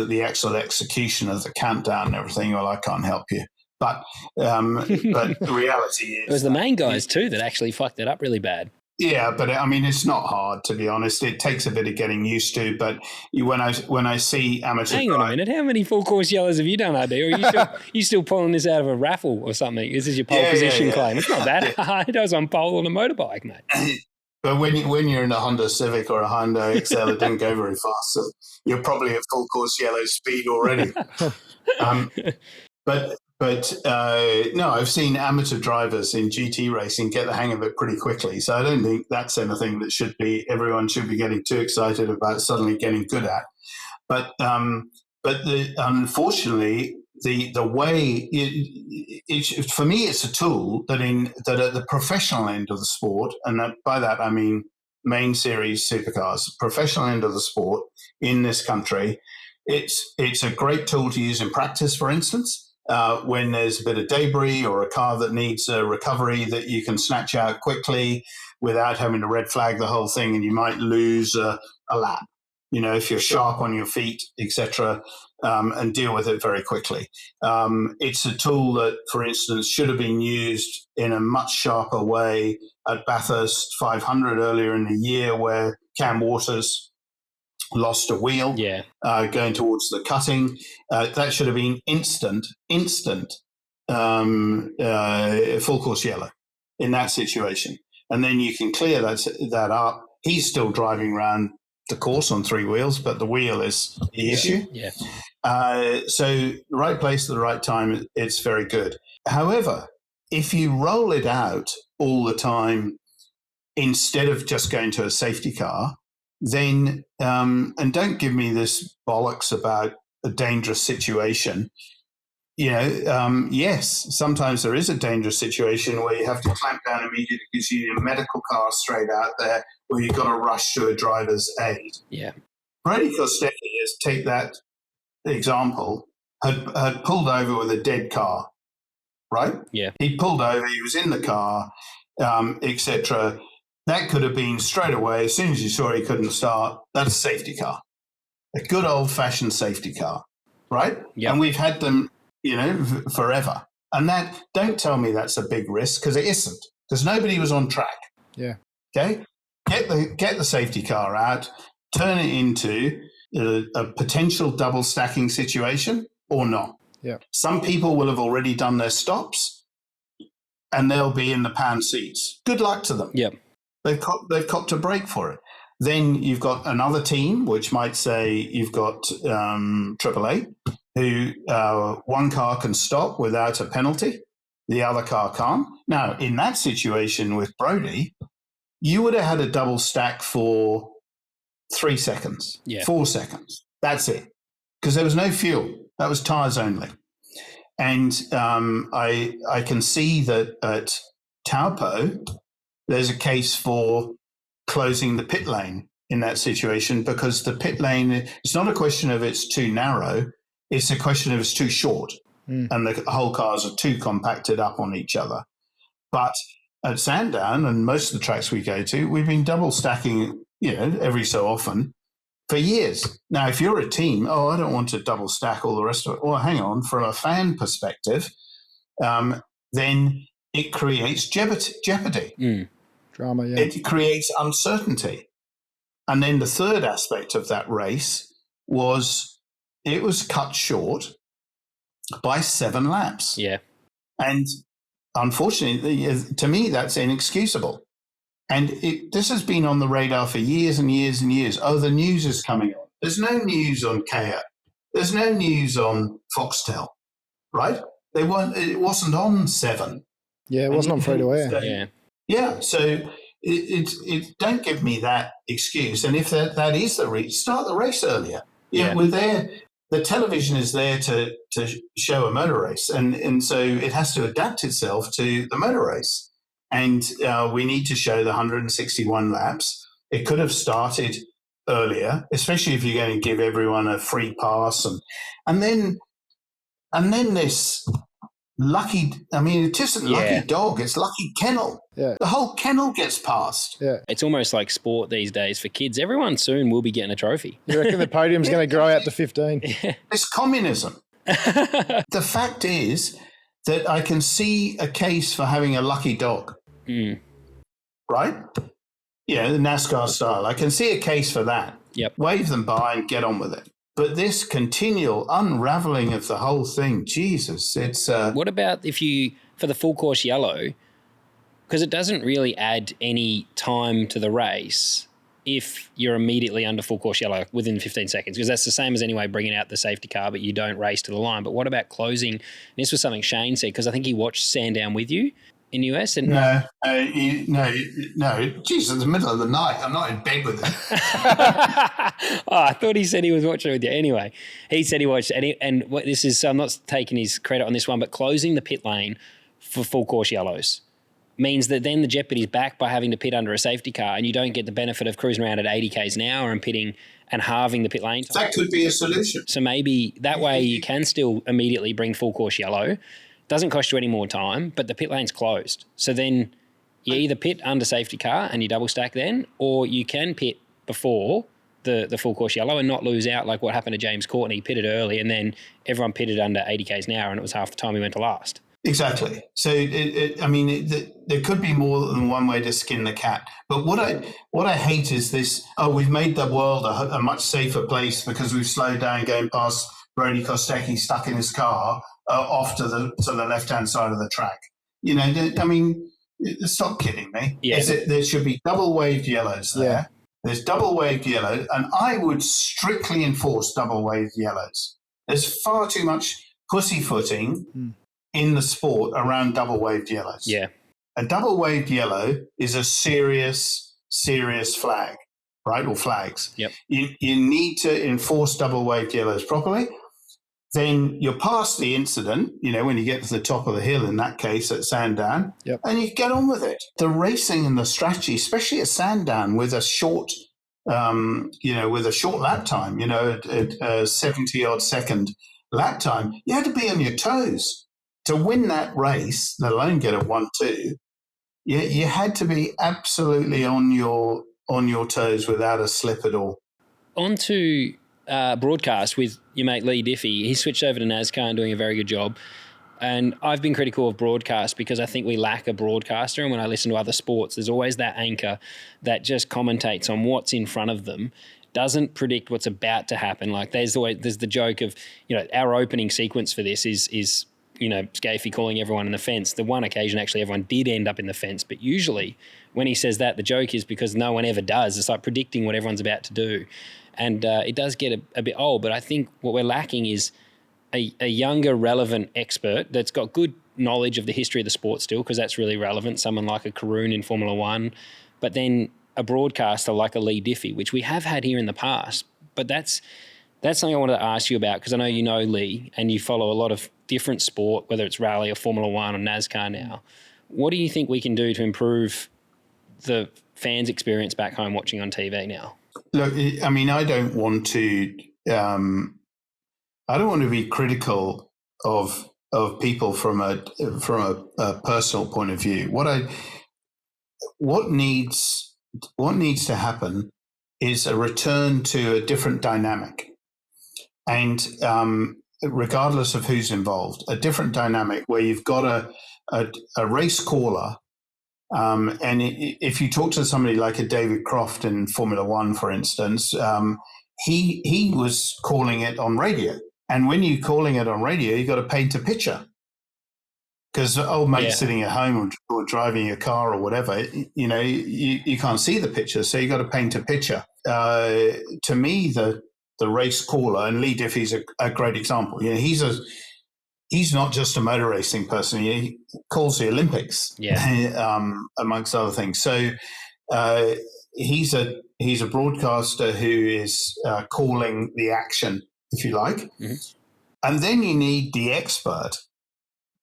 the actual execution of the countdown and everything, well, I can't help you. But the reality is, it was the main guys too that actually fucked it up really bad. Yeah, but I mean, it's not hard, to be honest. It takes a bit of getting used to. But when I see amateur, hang on a minute, how many full course yellows have you done, RD? Or are you still pulling this out of a raffle or something? This is your pole position claim. It's not that hard. I was on pole on a motorbike, mate. But when you're in a Honda Civic or a Honda XL, it didn't go very fast. So you're probably at full course yellow speed already. But no, I've seen amateur drivers in GT racing get the hang of it pretty quickly. So I don't think that's anything that everyone should be getting too excited about suddenly getting good at. But unfortunately, the way for me, it's a tool that at the professional end of the sport, and by that I mean main series supercars, professional end of the sport in this country, it's a great tool to use in practice, for instance. When there's a bit of debris or a car that needs a recovery that you can snatch out quickly without having to red flag the whole thing, and you might lose a lap, if you're sharp on your feet, etc., and deal with it very quickly. It's a tool that, for instance, should have been used in a much sharper way at Bathurst 500 earlier in the year, where Cam Waters lost a wheel going towards the cutting. That should have been instant full course yellow in that situation. And then you can clear that up. He's still driving around the course on 3 wheels, but the wheel is the issue. Yeah. So the right place at the right time, it's very good. However, if you roll it out all the time instead of just going to a safety car, then, and don't give me this bollocks about a dangerous situation. Yes, sometimes there is a dangerous situation where you have to clamp down immediately because you need a medical car straight out there, or you've got to rush to a driver's aid. Yeah. Brady Kostecki, take that example, had pulled over with a dead car, right? Yeah. He pulled over, he was in the car, etc. That could have been straight away, as soon as you saw he couldn't start, that's a safety car. A good old-fashioned safety car, right? Yep. And we've had them, forever. And that, don't tell me that's a big risk, because it isn't, because nobody was on track. Yeah. Okay? Get the safety car out, turn it into a potential double stacking situation or not. Yeah. Some people will have already done their stops and they'll be in the pan seats. Good luck to them. Yep. They've copped a break for it. Then you've got another team, which might say you've got AAA, who one car can stop without a penalty, the other car can't. Now, in that situation with Brody, you would have had a double stack for 3 seconds, 4 seconds. That's it, because there was no fuel. That was tyres only. And I can see that at Taupo, there's a case for closing the pit lane in that situation, because the pit lane, it's not a question of it's too narrow, it's a question of it's too short, and the whole cars are too compacted up on each other. But at Sandown and most of the tracks we go to, we've been double stacking, every so often for years. Now, if you're a team, I don't want to double stack all the rest of it. Well, hang on, from a fan perspective, then it creates jeopardy. Drama, yeah. It creates uncertainty. And then the third aspect of that race was it was cut short by 7 laps. Yeah. And unfortunately, to me, that's inexcusable. And this has been on the radar for years and years and years. Oh, the news is coming on. There's no news on Kia. There's no news on Foxtel, right? It wasn't on 7. Yeah, it wasn't on free to air. Yeah. Yeah, so it don't give me that excuse. And if that is the reason, start the race earlier. The television is there to show a motor race, and so it has to adapt itself to the motor race. And we need to show the 161 laps. It could have started earlier, especially if you're going to give everyone a free pass, and then this. It isn't Lucky Dog, it's Lucky Kennel. Yeah. The whole kennel gets passed. Yeah. It's almost like sport these days for kids. Everyone soon will be getting a trophy. You reckon the podium's going to grow out to 15? It's communism. The fact is that I can see a case for having a lucky dog. Right? Yeah, the NASCAR style. I can see a case for that. Yep. Wave them by and get on with it. But this continual unraveling of the whole thing, Jesus, it's... What about if you, for the full course yellow, because it doesn't really add any time to the race if you're immediately under full course yellow within 15 seconds, because that's the same as anyway bringing out the safety car, but you don't race to the line. But what about closing? And this was something Shane said, because I think he watched Sandown with you in US. And No. Geez, it's the middle of the night. I'm not in bed with him. I thought he said he was watching it with you. Anyway, he said he watched it. And what this is, so I'm not taking his credit on this one, but closing the pit lane for full course yellows means that then the jeopardy's back by having to pit under a safety car, and you don't get the benefit of cruising around at 80 k's an hour and pitting and halving the pit lane time. That could be a solution. So maybe that way you can still immediately bring full course yellow. Doesn't cost you any more time, but the pit lane's closed. So then you either pit under safety car and you double stack then, or you can pit before the full course yellow and not lose out like what happened to James Courtney. He pitted early and then everyone pitted under 80 k's an hour and it was half the time he went to last. Exactly. So, there could be more than one way to skin the cat. But what I hate is this, we've made the world a much safer place because we've slowed down going past Brody Kostecki stuck in his car off to the left-hand side of the track. Stop kidding me. Yeah. There should be double waved yellows there. There's double waved yellow, and I would strictly enforce double waved yellows. There's far too much pussyfooting in the sport around double waved yellows. Yeah. A double waved yellow is a serious flag, right? Or flags. Yep. You need to enforce double waved yellows properly. Then you're past the incident, when you get to the top of the hill, in that case at Sandown, and you get on with it. The racing and the strategy, especially at Sandown with a short, lap time, a 70 odd second lap time, you had to be on your toes to win that race, let alone get a 1-2. You had to be absolutely on your toes without a slip at all. On to broadcast with your mate Lee Diffie. He switched over to NASCAR and doing a very good job. And I've been critical of broadcast because I think we lack a broadcaster. And when I listen to other sports, there's always that anchor that just commentates on what's in front of them, doesn't predict what's about to happen. Like there's the joke of, our opening sequence for this is Scafey calling everyone in the fence. The one occasion actually everyone did end up in the fence, but usually when he says that, the joke is because no one ever does. It's like predicting what everyone's about to do. And it does get a bit old, but I think what we're lacking is a younger, relevant expert that's got good knowledge of the history of the sport still, because that's really relevant, someone like a Karoon in Formula One, but then a broadcaster like a Lee Diffie, which we have had here in the past. But that's something I wanted to ask you about, because I know you know Lee and you follow a lot of different sport, whether it's rally or Formula One or NASCAR now. What do you think we can do to improve the fans' experience back home watching on TV now? Look, I mean, I don't want to be critical of people from a personal point of view. What needs to happen is a return to a different dynamic, and regardless of who's involved, a different dynamic where you've got a race caller. And if you talk to somebody like a David Croft in Formula One, for instance, he was calling it on radio. And when you're calling it on radio, you've got to paint a picture. Because old mate's sitting at home or driving a car or whatever, you can't see the picture. So you've got to paint a picture. To me, the race caller, and Lee Diffie's a great example. He's not just a motor racing person. He calls the Olympics, amongst other things. So he's a broadcaster who is calling the action, if you like. Mm-hmm. And then you need the expert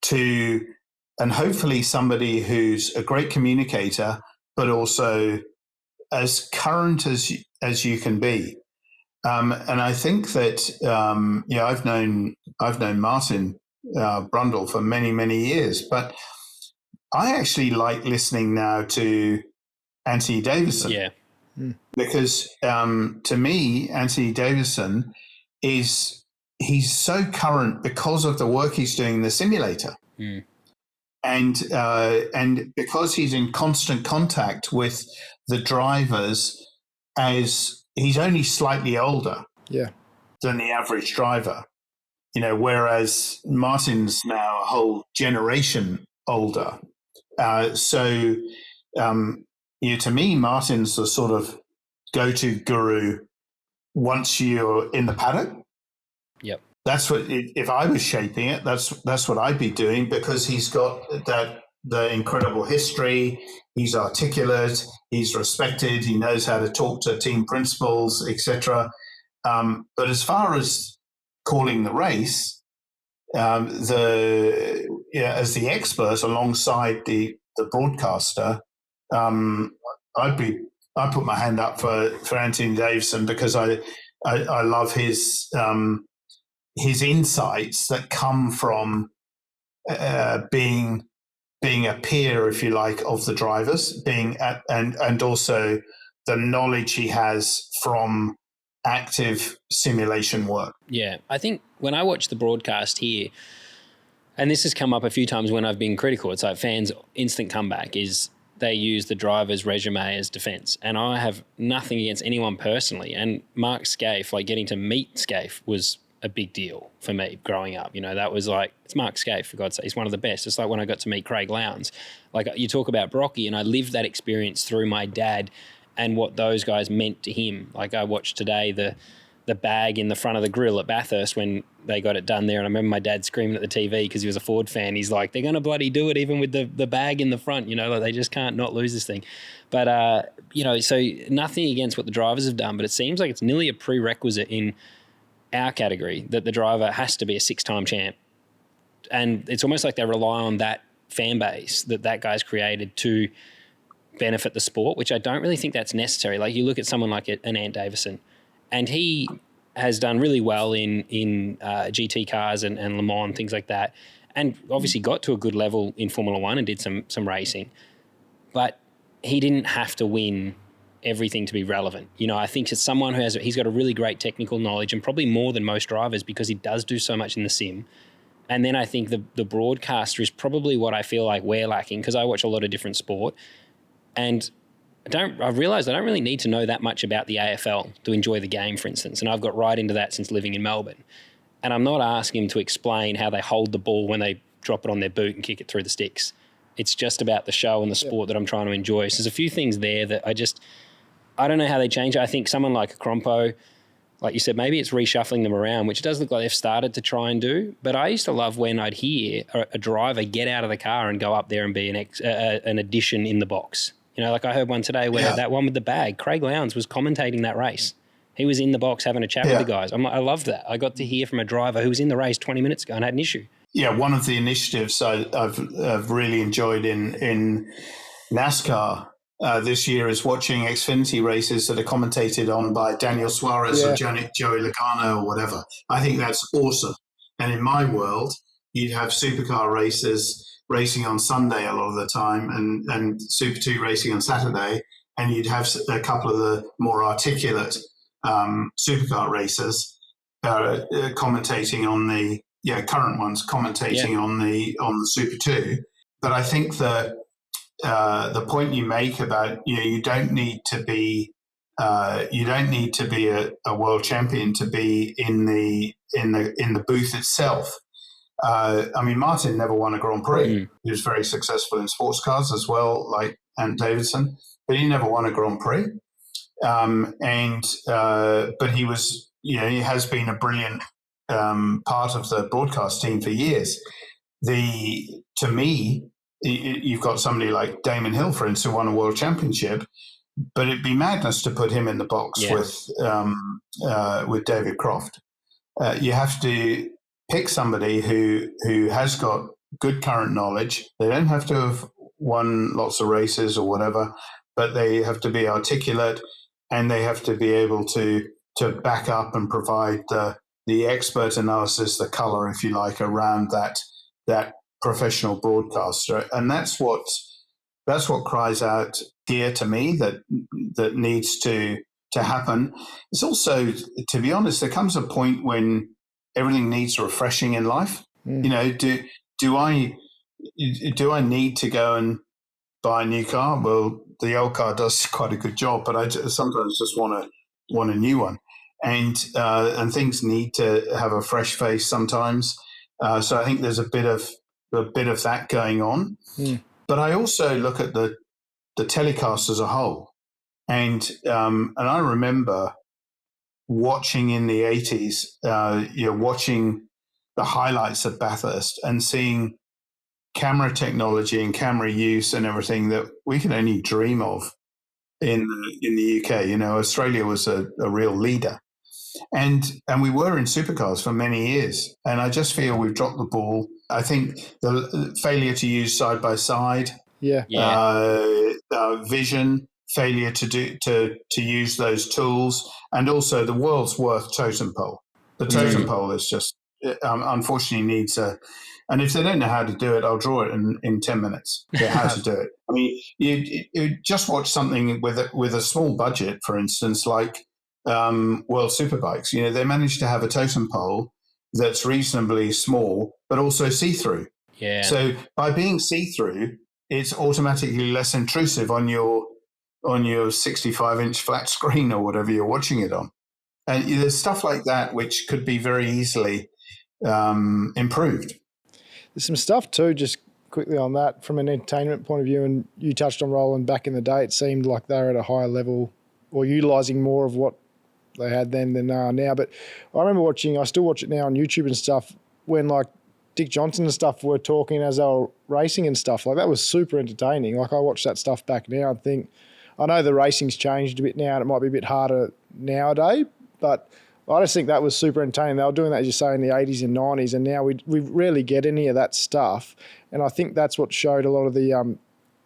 and hopefully somebody who's a great communicator, but also as current as you can be. And I think that I've known Martin Brundle for many, many years, but I actually like listening now to Anthony Davidson, because to me, Anthony Davidson he's so current because of the work he's doing in the simulator, and because he's in constant contact with the drivers, as he's only slightly older than the average driver. Whereas Martin's now a whole generation older. To me, Martin's the sort of go-to guru once you're in the paddock. Yep. That's what, if I was shaping it, that's what I'd be doing, because he's got the incredible history. He's articulate. He's respected. He knows how to talk to team principals, etc. But as far as calling the race, as the expert alongside the broadcaster, I'd put my hand up for Anthony Davidson, because I love his insights that come from being a peer, if you like, of the drivers, and also the knowledge he has from active simulation work. Yeah, I think when I watch the broadcast here, and this has come up a few times when I've been critical, it's like fans' instant comeback is they use the driver's resume as defense. And I have nothing against anyone personally. And Mark Scaife, like getting to meet Scaife was a big deal for me growing up. That was like, it's Mark Scaife, for God's sake. He's one of the best. It's like when I got to meet Craig Lowndes. Like you talk about Brocky, and I lived that experience through my dad and what those guys meant to him. Like I watched today the bag in the front of the grill at Bathurst when they got it done there, and I remember my dad screaming at the TV because he was a Ford fan. He's like, they're going to bloody do it even with the bag in the front, you know, like they just can't not lose this thing. But, you know, so nothing against what the drivers have done, but it seems like it's nearly a prerequisite in our category that the driver has to be a 6-time champ. And it's almost like they rely on that fan base that guy's created to benefit the sport, which I don't really think that's necessary. Like you look at someone like an Ant Davison, and he has done really well in GT cars and Le Mans, things like that, and obviously got to a good level in Formula One and did some racing. But he didn't have to win everything to be relevant. You know, I think it's someone he's got a really great technical knowledge and probably more than most drivers because he does do so much in the sim. And then I think the broadcaster is probably what I feel like we're lacking because I watch a lot of different sport, and I've realised I don't really need to know that much about the AFL to enjoy the game, for instance. And I've got right into that since living in Melbourne. And I'm not asking him to explain how they hold the ball when they drop it on their boot and kick it through the sticks. It's just about the show and the sport that I'm trying to enjoy. So there's a few things there that I don't know how they change it. I think someone like a Crompo, like you said, maybe it's reshuffling them around, which does look like they've started to try and do. But I used to love when I'd hear a driver get out of the car and go up there and be an addition in the box. You know, like I heard one today where that one with the bag, Craig Lowndes was commentating that race. He was in the box having a chat with the guys. I loved that. I got to hear from a driver who was in the race 20 minutes ago and had an issue. Yeah, one of the initiatives I've really enjoyed in NASCAR this year is watching Xfinity races that are commentated on by Daniel Suarez or Joey Logano or whatever. I think that's awesome. And in my world, you'd have supercar races racing on Sunday a lot of the time and Super 2 racing on Saturday, and you'd have a couple of the more articulate supercar racers commentating on the current ones commentating on the Super 2. But I think that the point you make about you don't need to be a world champion to be in the booth itself. I mean, Martin never won a Grand Prix. He was very successful in sports cars as well, like Ant Davison, but he never won a Grand Prix. But he was, he has been a brilliant part of the broadcast team for years. To me, you've got somebody like Damon Hill, for instance, who won a world championship, but it'd be madness to put him in the box with David Croft. You have to pick somebody who has got good current knowledge. They don't have to have won lots of races or whatever, but they have to be articulate and they have to be able to back up and provide the expert analysis, the color, if you like, around that professional broadcaster. And that's what cries out here to me that needs to happen. It's also, to be honest, there comes a point when everything needs refreshing in life. Do I need to go and buy a new car? Well, the old car does quite a good job, but I sometimes just want a new one. And things need to have a fresh face sometimes. So I think there's a bit of that going on. But I also look at the telecast as a whole, and I remember watching in the 80s, watching the highlights of Bathurst and seeing camera technology and camera use and everything that we could only dream of in the UK. Australia was a real leader. And we were in supercars for many years. And I just feel we've dropped the ball. I think the failure to use side-by-side, vision, failure to use those tools, and also the world's worth totem pole. The totem pole is just, unfortunately, needs a... And if they don't know how to do it, I'll draw it in 10 minutes. How to do it. I mean, you just watch something with a small budget, for instance, like World Superbikes. They managed to have a totem pole that's reasonably small, but also see-through. Yeah. So by being see-through, it's automatically less intrusive on your 65-inch flat screen or whatever you're watching it on. And there's stuff like that which could be very easily improved. There's some stuff too, just quickly on that from an entertainment point of view, and you touched on Roland back in the day. It seemed like they were at a higher level or utilising more of what they had then than now. But I remember I still watch it now on YouTube and stuff, when like Dick Johnson and stuff were talking as they were racing and stuff. Like that was super entertaining. Like I watch that stuff back now and think, I know the racing's changed a bit now and it might be a bit harder nowadays, but I just think that was super entertaining. They were doing that, as you say, in the 80s and 90s, and now we rarely get any of that stuff. And I think that's what showed a lot of the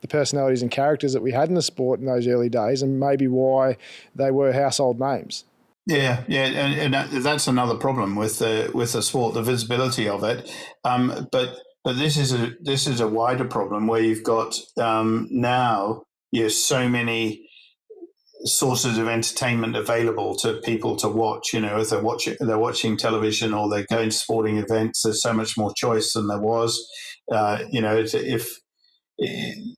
personalities and characters that we had in the sport in those early days, and maybe why they were household names. Yeah, and that's another problem with the sport, the visibility of it. But this is a wider problem where you've got now so many sources of entertainment available to people to watch. If they're watching television or they're going to sporting events, there's so much more choice than there was. If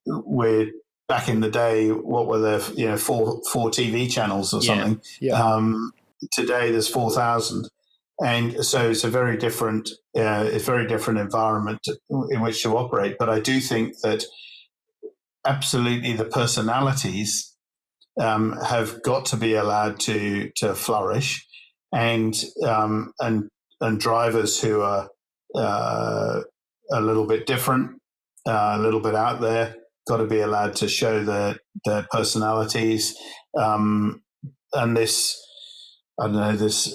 we're back in the day, what were there? Four TV channels or something. Yeah. Today there's 4,000, and so it's a very different environment in which to operate. But I do think that absolutely the personalities have got to be allowed to flourish, and drivers who are a little bit different, a little bit out there, got to be allowed to show their personalities, and this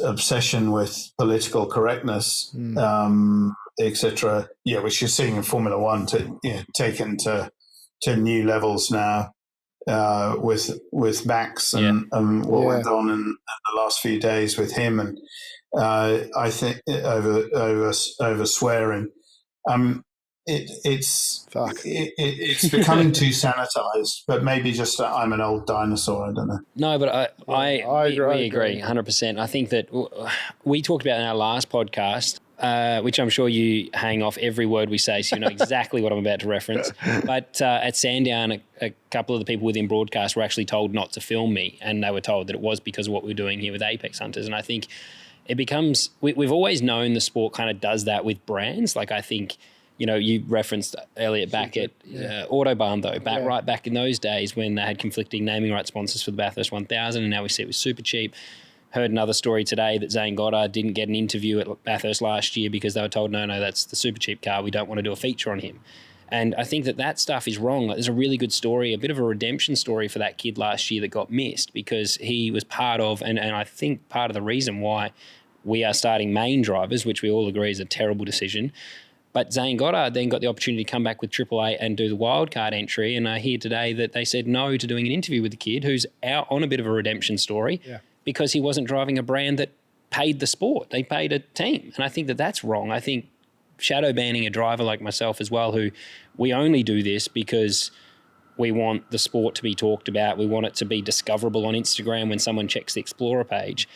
obsession with political correctness, etc. Which you're seeing in Formula One taken to new levels now. With Max and what went on in the last few days with him, and I think over swearing, it's becoming too sanitized. But maybe just that I'm an old dinosaur. I don't know. No, but we agree 100%. I think that we talked about in our last podcast, which I'm sure you hang off every word we say, so you know exactly what I'm about to reference. But at Sandown, a couple of the people within broadcast were actually told not to film me, and they were told that it was because of what we were doing here with Apex Hunters. And I think it becomes we've always known the sport kind of does that with brands. Like I think, you referenced Elliot back at Autobahn, though, right back in those days when they had conflicting naming rights sponsors for the Bathurst 1000, and now we see it was super cheap. Heard another story today that Zane Goddard didn't get an interview at Bathurst last year because they were told, no, that's the super cheap car. We don't want to do a feature on him. And I think that stuff is wrong. Like, there's a really good story, a bit of a redemption story for that kid last year that got missed because he was part of, and I think part of the reason why we are starting main drivers, which we all agree is a terrible decision. But Zane Goddard then got the opportunity to come back with AAA and do the wildcard entry. And I hear today that they said no to doing an interview with the kid who's out on a bit of a redemption story. Yeah. Because he wasn't driving a brand that paid the sport. They paid a team. And I think that that's wrong. I think shadow banning a driver like myself as well, who we only do this because we want the sport to be talked about. We want it to be discoverable on Instagram when someone checks the Explorer page.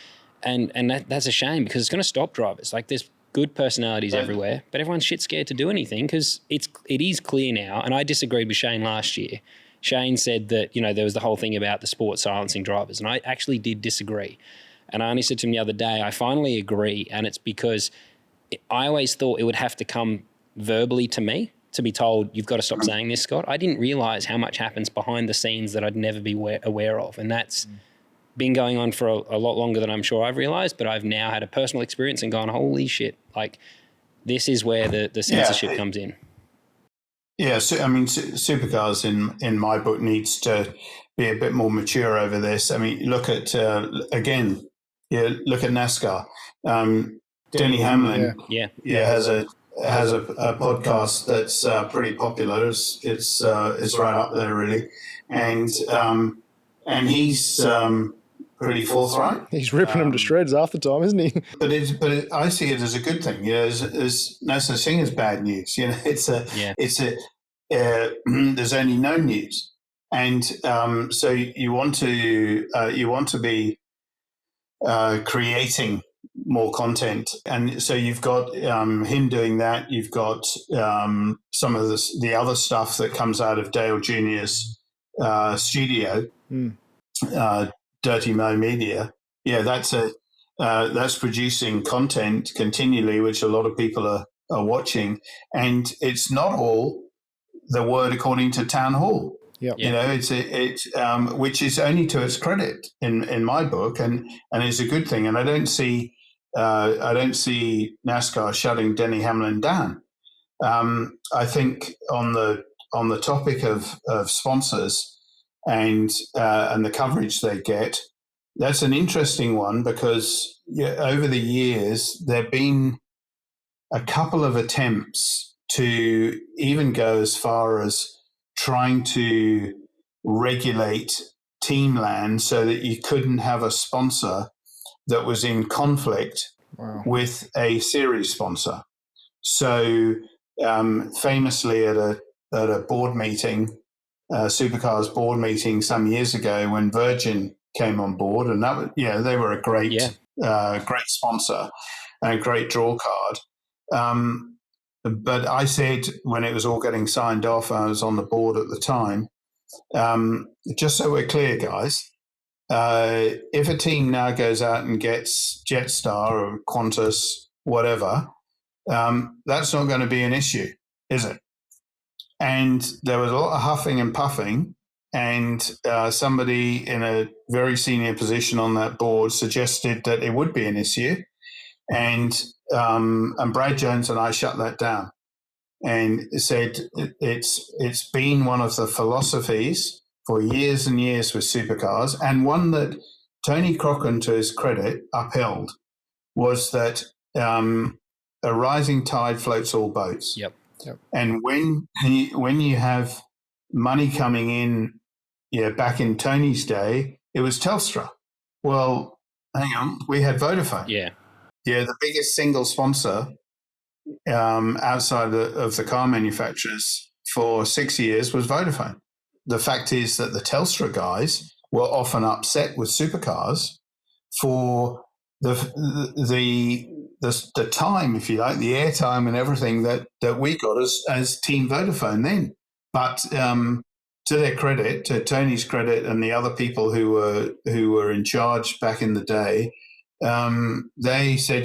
And that's a shame because it's going to stop drivers. Like there's good personalities everywhere, but everyone's shit scared to do anything because it is clear now. And I disagreed with Shane last year. Shane said that, there was the whole thing about the sport silencing drivers, and I actually did disagree. And I only said to him the other day, I finally agree, and it's because I always thought it would have to come verbally to me to be told, you've got to stop saying this, Scott. I didn't realise how much happens behind the scenes that I'd never be aware of, and that's been going on for a lot longer than I'm sure I've realised, but I've now had a personal experience and gone, holy shit, like this is where the censorship comes in. Yeah, so, supercars in my book needs to be a bit more mature over this. I mean, look at look at NASCAR. Denny Hamlin, has a podcast that's pretty popular. It's right up there really, and he's pretty forthright. He's ripping them to shreds half the time, isn't he? But I see it as a good thing. There's no such thing as bad news. There's only no news, and so you want to be creating more content, and so you've got him doing that. You've got some of the other stuff that comes out of Dale Jr.'s studio. Dirty Mo Media, that's producing content continually, which a lot of people are watching, and it's not all the word according to Town Hall. Yep. You know, it's which is only to its credit in my book, and is a good thing. And I don't see NASCAR shutting Denny Hamlin down. I think on the topic of sponsors and the coverage they get, that's an interesting one because over the years there've been a couple of attempts to even go as far as trying to regulate team land so that you couldn't have a sponsor that was in conflict with a series sponsor. So famously at a board meeting, Supercars board meeting some years ago when Virgin came on board, and that was, they were a great sponsor and a great draw card. But I said when it was all getting signed off, I was on the board at the time, just so we're clear, guys, if a team now goes out and gets Jetstar or Qantas, whatever, that's not going to be an issue, is it? And there was a lot of huffing and puffing, and somebody in a very senior position on that board suggested that it would be an issue. And Brad Jones and I shut that down and said it's been one of the philosophies for years and years with Supercars, and one that Tony Crocken, to his credit, upheld, was that a rising tide floats all boats. Yep. And when you have money coming in, back in Tony's day, it was Telstra. Well, hang on, we had Vodafone. Yeah, the biggest single sponsor outside of the car manufacturers for 6 years was Vodafone. The fact is that the Telstra guys were often upset with Supercars for the time, if you like, the airtime and everything that we got as Team Vodafone then. But to their credit, to Tony's credit, and the other people who were in charge back in the day, they said,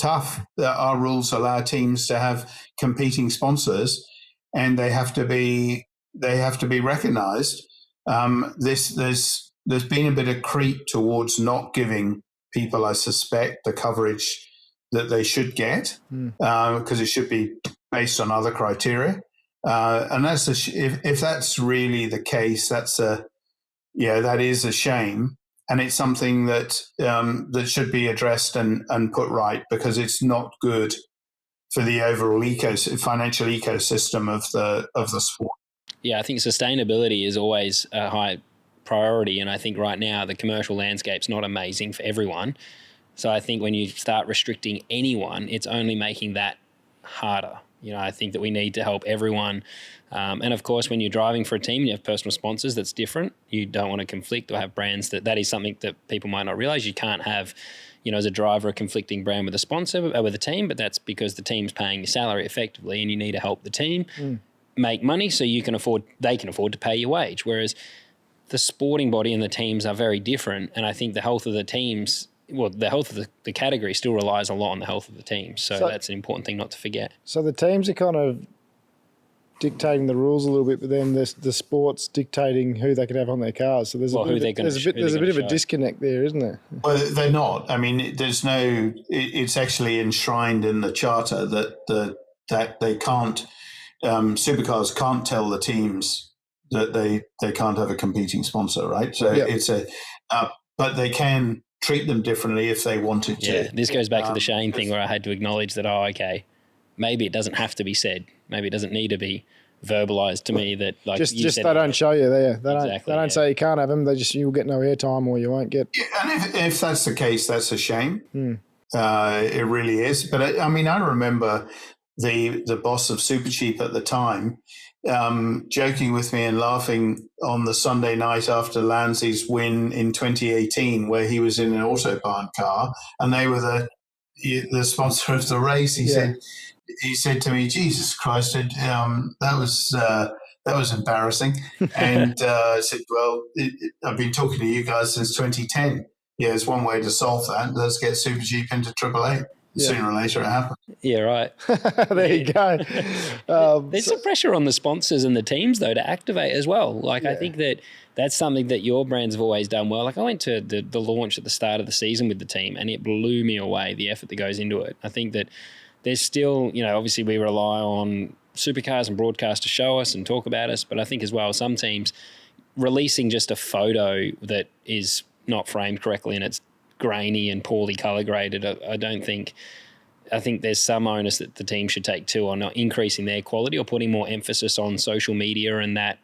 tough. Our rules allow teams to have competing sponsors, and they have to be recognised. There's been a bit of creep towards not giving people, I suspect, the coverage that they should get, because it should be based on other criteria. And that's if that's really the case, that is a shame. And it's something that that should be addressed and put right, because it's not good for the overall financial ecosystem of the sport. Yeah, I think sustainability is always a high priority, and I think right now the commercial landscape's not amazing for everyone. So I think when you start restricting anyone, it's only making that harder. I think that we need to help everyone. And of course, when you're driving for a team, you have personal sponsors. That's different. You don't want to conflict or have brands that is something that people might not realize. You can't have, as a driver, a conflicting brand with a sponsor, with a team, but that's because the team's paying your salary effectively, and you need to help the team make money so they can afford to pay your wage. Whereas the sporting body and the teams are very different. And I think the health of the teams, the health of the category still relies a lot on the health of the team. So that's an important thing not to forget. So the teams are kind of dictating the rules a little bit, but then the sport's dictating who they can have on their cars. So there's a bit of a disconnect there, isn't there? Well, they're not. I mean, it's actually enshrined in the charter that they can't, Supercars can't tell the teams that they can't have a competing sponsor, right? So but they can treat them differently if they wanted to. Yeah, this goes back to the Shane thing where I had to acknowledge that, maybe it doesn't have to be said. Maybe it doesn't need to be verbalised to me that, like, just they don't show you there. They don't say you can't have them. You'll get no airtime or you won't get. Yeah, and if that's the case, that's a shame. It really is. But I remember the boss of Super Cheap at the time joking with me and laughing on the Sunday night after Lansley's win in 2018, where he was in an Autobahn car and they were the sponsor of the race. He said to me, "Jesus Christ, that was embarrassing." And I said, "Well, I've been talking to you guys since 2010. Yeah, there's one way to solve that. Let's get Super Cheap into AAA." sooner or later it happens. Yeah, right. There you go. There's some pressure on the sponsors and the teams, though, to activate as well. Like, I think that's something that your brands have always done well. Like, I went to the launch at the start of the season with the team, and it blew me away, the effort that goes into it. I think that there's still, obviously we rely on supercars and broadcast to show us and talk about us, but I think as well some teams releasing just a photo that is not framed correctly and it's grainy and poorly colour graded, I think there's some onus that the team should take too on not increasing their quality or putting more emphasis on social media, and that,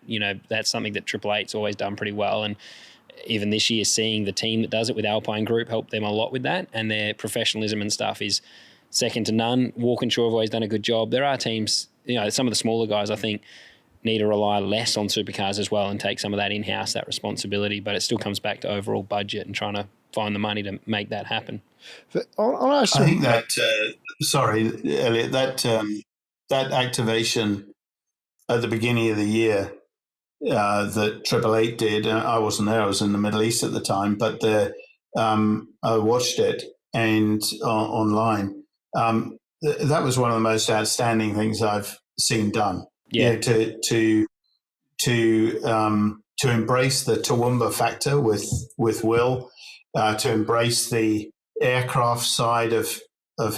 that's something that Triple Eight's always done pretty well. And even this year, seeing the team that does it with Alpine Group help them a lot with that, and their professionalism and stuff is second to none. Walkinshaw have always done a good job. There are teams, some of the smaller guys, I think, need to rely less on supercars as well and take some of that in-house, that responsibility, but it still comes back to overall budget and trying to find the money to make that happen. I think that, sorry, Elliot, that activation at the beginning of the year that Triple Eight did, I wasn't there, I was in the Middle East at the time, but I watched it and online. That was one of the most outstanding things I've seen done. Yeah, to embrace the Toowoomba factor with Will, to embrace the aircraft side of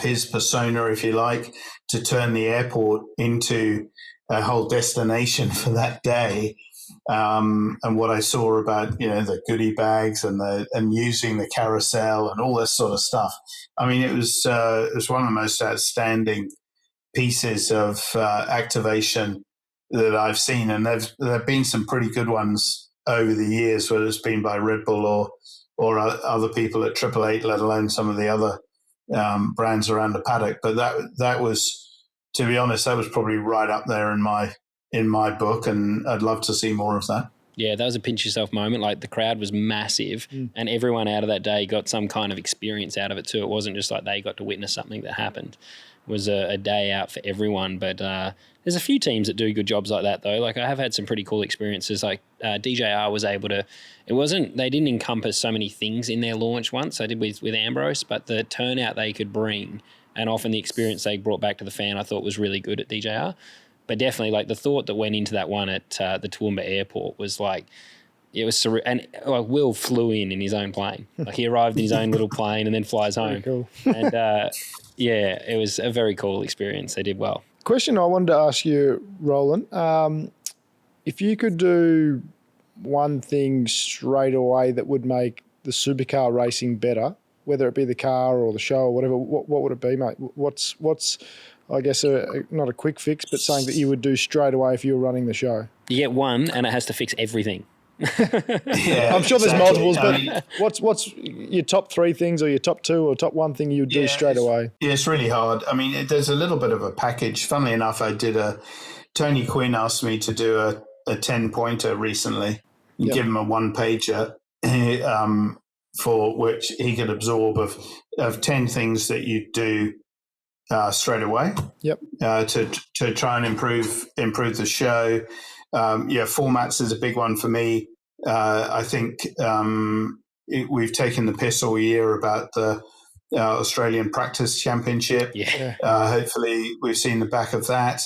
his persona, if you like, to turn the airport into a whole destination for that day. And what I saw about, the goodie bags and using the carousel and all this sort of stuff. I mean, it was one of the most outstanding pieces of activation that I've seen. And there've been some pretty good ones over the years, whether it's been by Red Bull or other people at Triple Eight, let alone some of the other brands around the paddock. But that was, to be honest, that was probably right up there in my book, and I'd love to see more of that. Yeah, that was a pinch yourself moment. Like, the crowd was massive and everyone out of that day got some kind of experience out of it too. It wasn't just like they got to witness something that happened. It was a day out for everyone. But there's a few teams that do good jobs like that though. Like, I have had some pretty cool experiences. Like DJR was able to, they didn't encompass so many things in their launch once. I did with Ambrose, but the turnout they could bring and often the experience they brought back to the fan, I thought was really good at DJR. But definitely, like, the thought that went into that one at the Toowoomba airport was like, it was surreal. And Will flew in his own plane. Like, he arrived in his own little plane and then flies home. Cool. And it was a very cool experience. They did well. Question I wanted to ask you, Roland, if you could do one thing straight away that would make the supercar racing better, whether it be the car or the show or whatever, what would it be, mate? What's I guess not a quick fix, but something that you would do straight away if you were running the show? You get one and it has to fix everything. Yeah, I'm sure there's multiples, but what's your top three things, or your top two, or top one thing you would do straight away? Yeah, it's really hard. I mean, there's a little bit of a package. Funnily enough, Tony Quinn asked me to do a 10-pointer recently, give him a one-pager for which he could absorb of 10 things that you do straight away. Yep. To try and improve the show. Formats is a big one for me. I think we've taken the piss all year about the Australian Practice Championship. Yeah. Hopefully we've seen the back of that.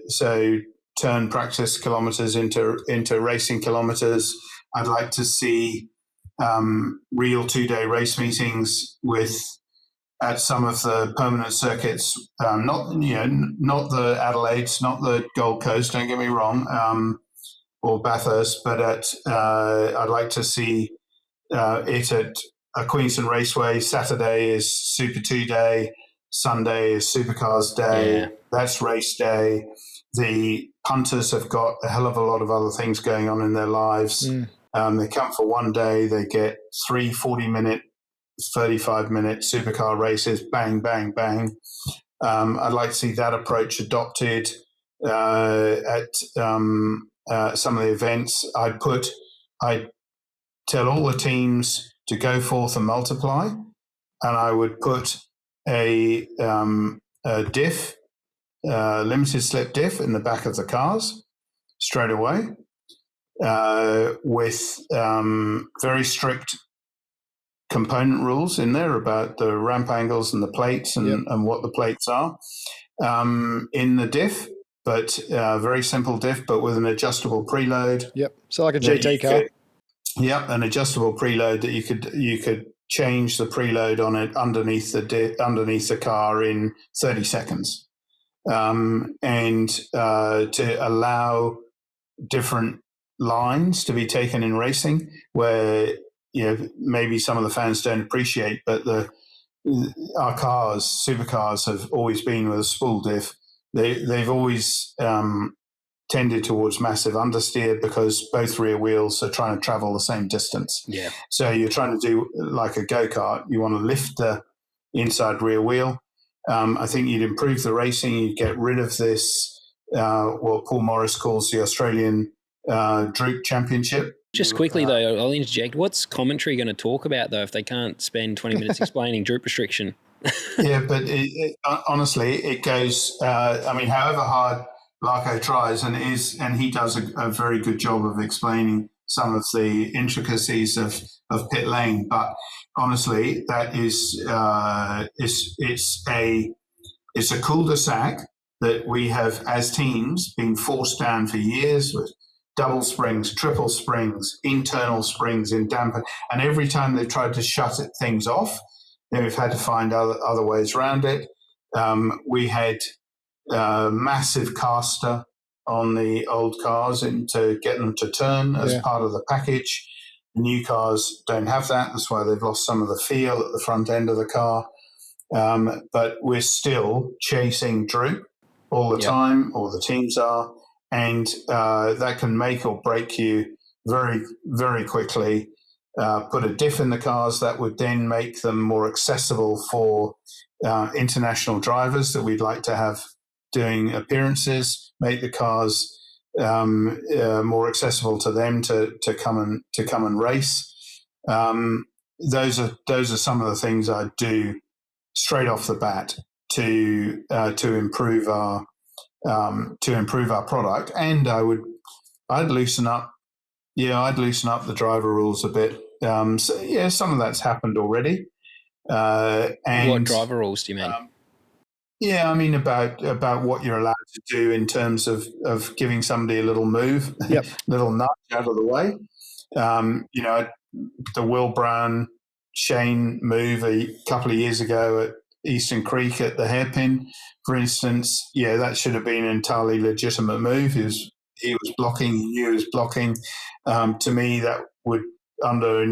So turn practice kilometres into racing kilometres. I'd like to see real 2-day race meetings at some of the permanent circuits, not the Adelaides, not the Gold Coast, don't get me wrong, or Bathurst, but I'd like to see it at a Queensland Raceway. Saturday is Super 2-day, Sunday is Supercars Day. Yeah. That's race day. The punters have got a hell of a lot of other things going on in their lives. They come for one day, they get 3 40-minute 35-minute supercar races, bang, bang, bang. I'd like to see that approach adopted at some of the events. I'd tell all the teams to go forth and multiply, and I would put a diff, limited slip diff in the back of the cars straight away, with very strict component rules in there about the ramp angles and the plates and what the plates are in the diff, but very simple diff, but with an adjustable preload. Yep. So like a GT car. An adjustable preload that you could change the preload on it underneath the car in 30 seconds, and to allow different lines to be taken in racing where maybe some of the fans don't appreciate, but our supercars have always been with a spool diff. They've always tended towards massive understeer because both rear wheels are trying to travel the same distance. Yeah. So you're trying to do like a go-kart. You want to lift the inside rear wheel. I think you'd improve the racing. You'd get rid of this, what Paul Morris calls the Australian Droop Championship. Just quickly, though, I'll interject. What's commentary going to talk about, though, if they can't spend 20 minutes explaining droop restriction? Yeah, but honestly, it goes, however hard Larko tries, and he does a very good job of explaining some of the intricacies of pit lane. But honestly, that is it's a cul-de-sac that we have as teams been forced down for years with double springs, triple springs, internal springs in damper, and every time they've tried to shut things off, then we've had to find other ways around it. We had massive caster on the old cars to get them to turn as part of the package. The new cars don't have that. That's why they've lost some of the feel at the front end of the car. But we're still chasing droop all the time, or the teams are, and that can make or break you very, very quickly. Put a diff in the cars that would then make them more accessible for international drivers that we'd like to have doing appearances, make the cars more accessible to them to come and race. Those are some of the things I do straight off the bat to improve our product, and I'd loosen up. Yeah, I'd loosen up the driver rules a bit. Some of that's happened already. And what driver rules do you mean? About what you're allowed to do in terms of giving somebody a little move, little nudge out of the way. The Will Brown Shane move a couple of years ago at Eastern Creek at the hairpin, for instance. Yeah, that should have been an entirely legitimate move. He was blocking. He knew he was blocking. To me, that would under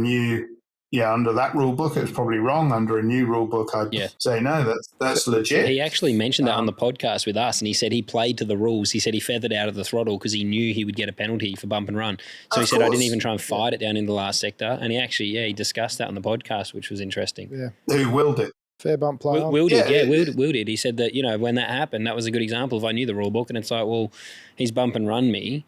that rule book, it was probably wrong. Under a new rule book, I'd say no, that's legit. He actually mentioned that on the podcast with us, and he said he played to the rules. He said he feathered out of the throttle because he knew he would get a penalty for bump and run. So he said, I didn't even try and fight it down in the last sector. And he actually, he discussed that on the podcast, which was interesting. Yeah. Who willed it? Fair bump play. Will did. He said that, when that happened, that was a good example of I knew the rule book, and it's like, well, he's bump and run me.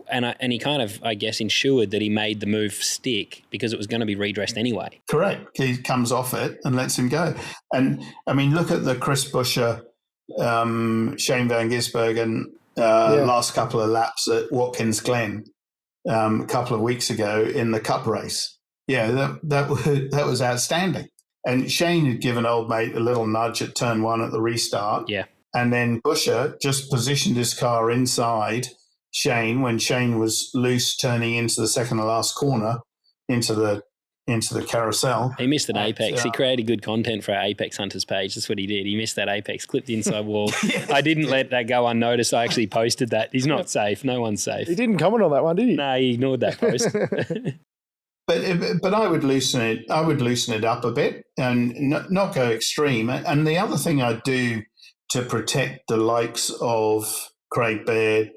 And he kind of, I guess, ensured that he made the move stick because it was going to be redressed anyway. Correct. He comes off it and lets him go. And, look at the Chris Buescher, Shane Van Gisbergen last couple of laps at Watkins Glen a couple of weeks ago in the Cup race. Yeah, that was outstanding. And Shane had given old mate a little nudge at turn one at the restart. Yeah. And then Buescher just positioned his car inside Shane when Shane was loose turning into the second to last corner into the carousel. He missed an apex. He created good content for our Apex Hunters page. That's what he did. He missed that apex, clipped the inside wall. I didn't let that go unnoticed. I actually posted that. He's not safe. No one's safe. He didn't comment on that one, did he? No, he ignored that post. But I would loosen it. I would loosen it up a bit and not go extreme. And the other thing I do to protect the likes of Craig Baird,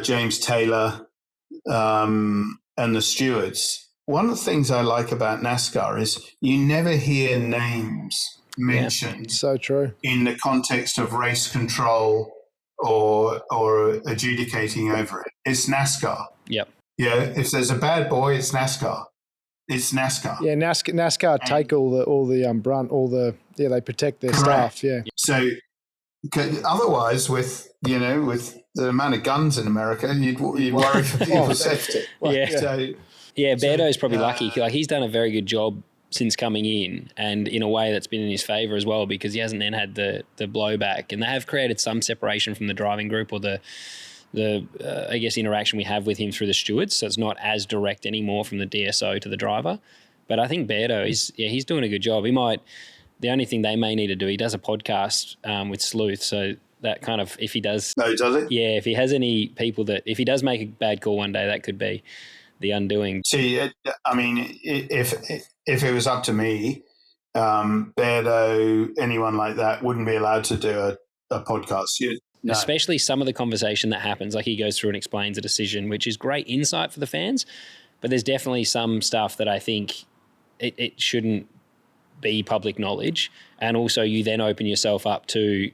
James Taylor, and the stewards. One of the things I like about NASCAR is you never hear names mentioned. So true. In the context of race control or adjudicating over it. It's NASCAR. Yep. Yeah, if there's a bad boy, it's NASCAR. It's NASCAR. Yeah, NASCAR take all the brunt, they protect their staff. Yeah. So Otherwise, with the amount of guns in America, you'd worry for people's safety. Beardo's probably lucky. Like, he's done a very good job since coming in, and in a way that's been in his favour as well, because he hasn't then had the blowback, and they have created some separation from the driving group or the I guess interaction we have with him through the stewards, so it's not as direct anymore from the DSO to the driver. But I think Beardo he's doing a good job. The only thing they may need to do, he does a podcast with Sleuth, so that kind of, if he does... No, does it? Yeah, if he has any people that... If he does make a bad call one day, that could be the undoing. See, I mean, if it was up to me, Beardo, anyone like that, wouldn't be allowed to do a podcast. No. Especially some of the conversation that happens, like he goes through and explains a decision, which is great insight for the fans, but there's definitely some stuff that I think it shouldn't be public knowledge, and also you then open yourself up to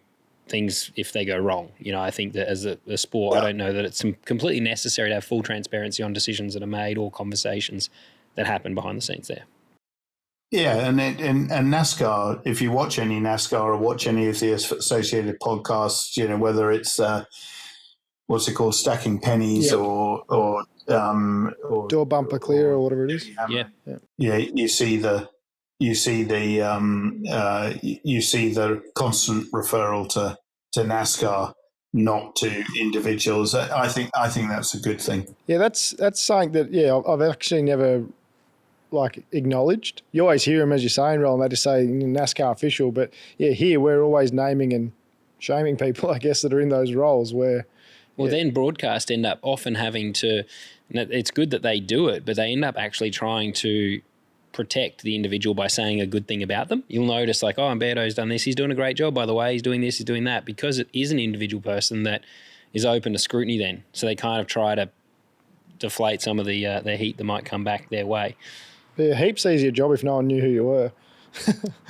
things if they go wrong. I think that as a sport, I don't know that it's completely necessary to have full transparency on decisions that are made or conversations that happen behind the scenes there. Yeah, and NASCAR, if you watch any NASCAR or watch any of the associated podcasts, whether it's what's it called, Stacking Pennies or Door Bumper Clear or whatever it is. You see the constant referral to NASCAR, not to individuals. I think that's a good thing. Yeah, that's something that I've actually never acknowledged. You always hear them, as you're saying, Roland, they just say NASCAR official, but here we're always naming and shaming people, I guess, that are in those roles where... Well, then broadcast end up often having to... It's good that they do it, but they end up actually trying to protect the individual by saying a good thing about them. You'll notice Umberto's done this, he's doing a great job, by the way, he's doing this, he's doing that, because it is an individual person that is open to scrutiny then. So they kind of try to deflate some of the heat that might come back their way. It'd be a heaps easier job if no one knew who you were.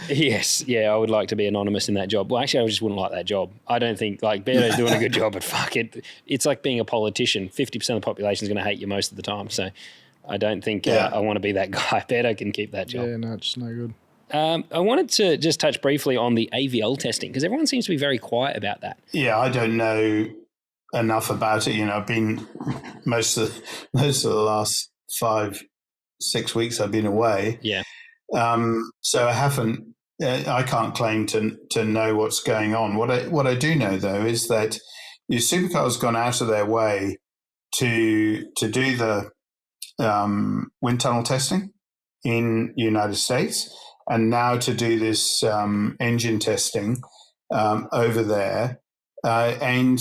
Yes, I would like to be anonymous in that job. Well, actually, I just wouldn't like that job. I don't think, Beardo's doing a good job, but fuck it. It's like being a politician. 50% of the population is going to hate you most of the time. So I don't think I want to be that guy. Beardo can keep that job. Yeah, no, it's no good. I wanted to just touch briefly on the AVL testing, because everyone seems to be very quiet about that. Yeah, I don't know enough about it. I've been most of the last 5-6 weeks I've been away. Yeah. So I can't claim to know what's going on. What I do know though is that your Supercar's gone out of their way to do the wind tunnel testing in the United States, and now to do this engine testing over there, and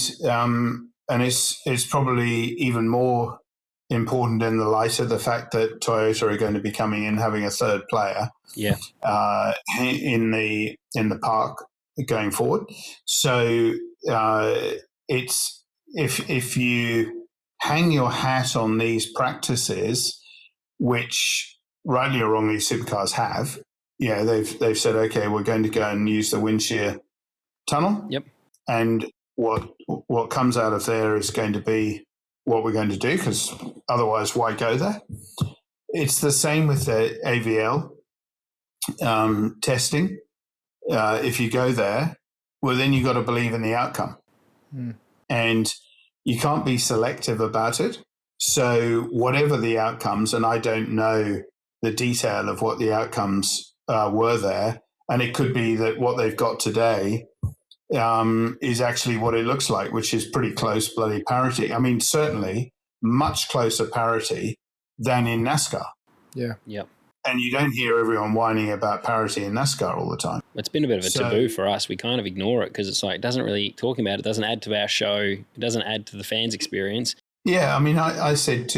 it's probably even more important in the light of the fact that Toyota are going to be coming in having a third player in the park going forward. So it's if you hang your hat on these practices, which rightly or wrongly supercars have, they've said, okay, we're going to go and use the wind shear tunnel. Yep. And what comes out of there is going to be what we're going to do, because otherwise why go there? It's the same with the AVL testing. If you go there, well, then you've got to believe in the outcome. And you can't be selective about it. So whatever the outcomes, and I don't know the detail of what the outcomes were there, and it could be that what they've got today is actually what it looks like, which is pretty close bloody parity. I mean, certainly much closer parity than in NASCAR. Yeah. Yep. And you don't hear everyone whining about parity in NASCAR all the time. It's been a bit of a taboo for us. We kind of ignore it because it's like, it doesn't really, talking about it doesn't add to our show. It doesn't add to the fans' experience. Yeah, I mean, I said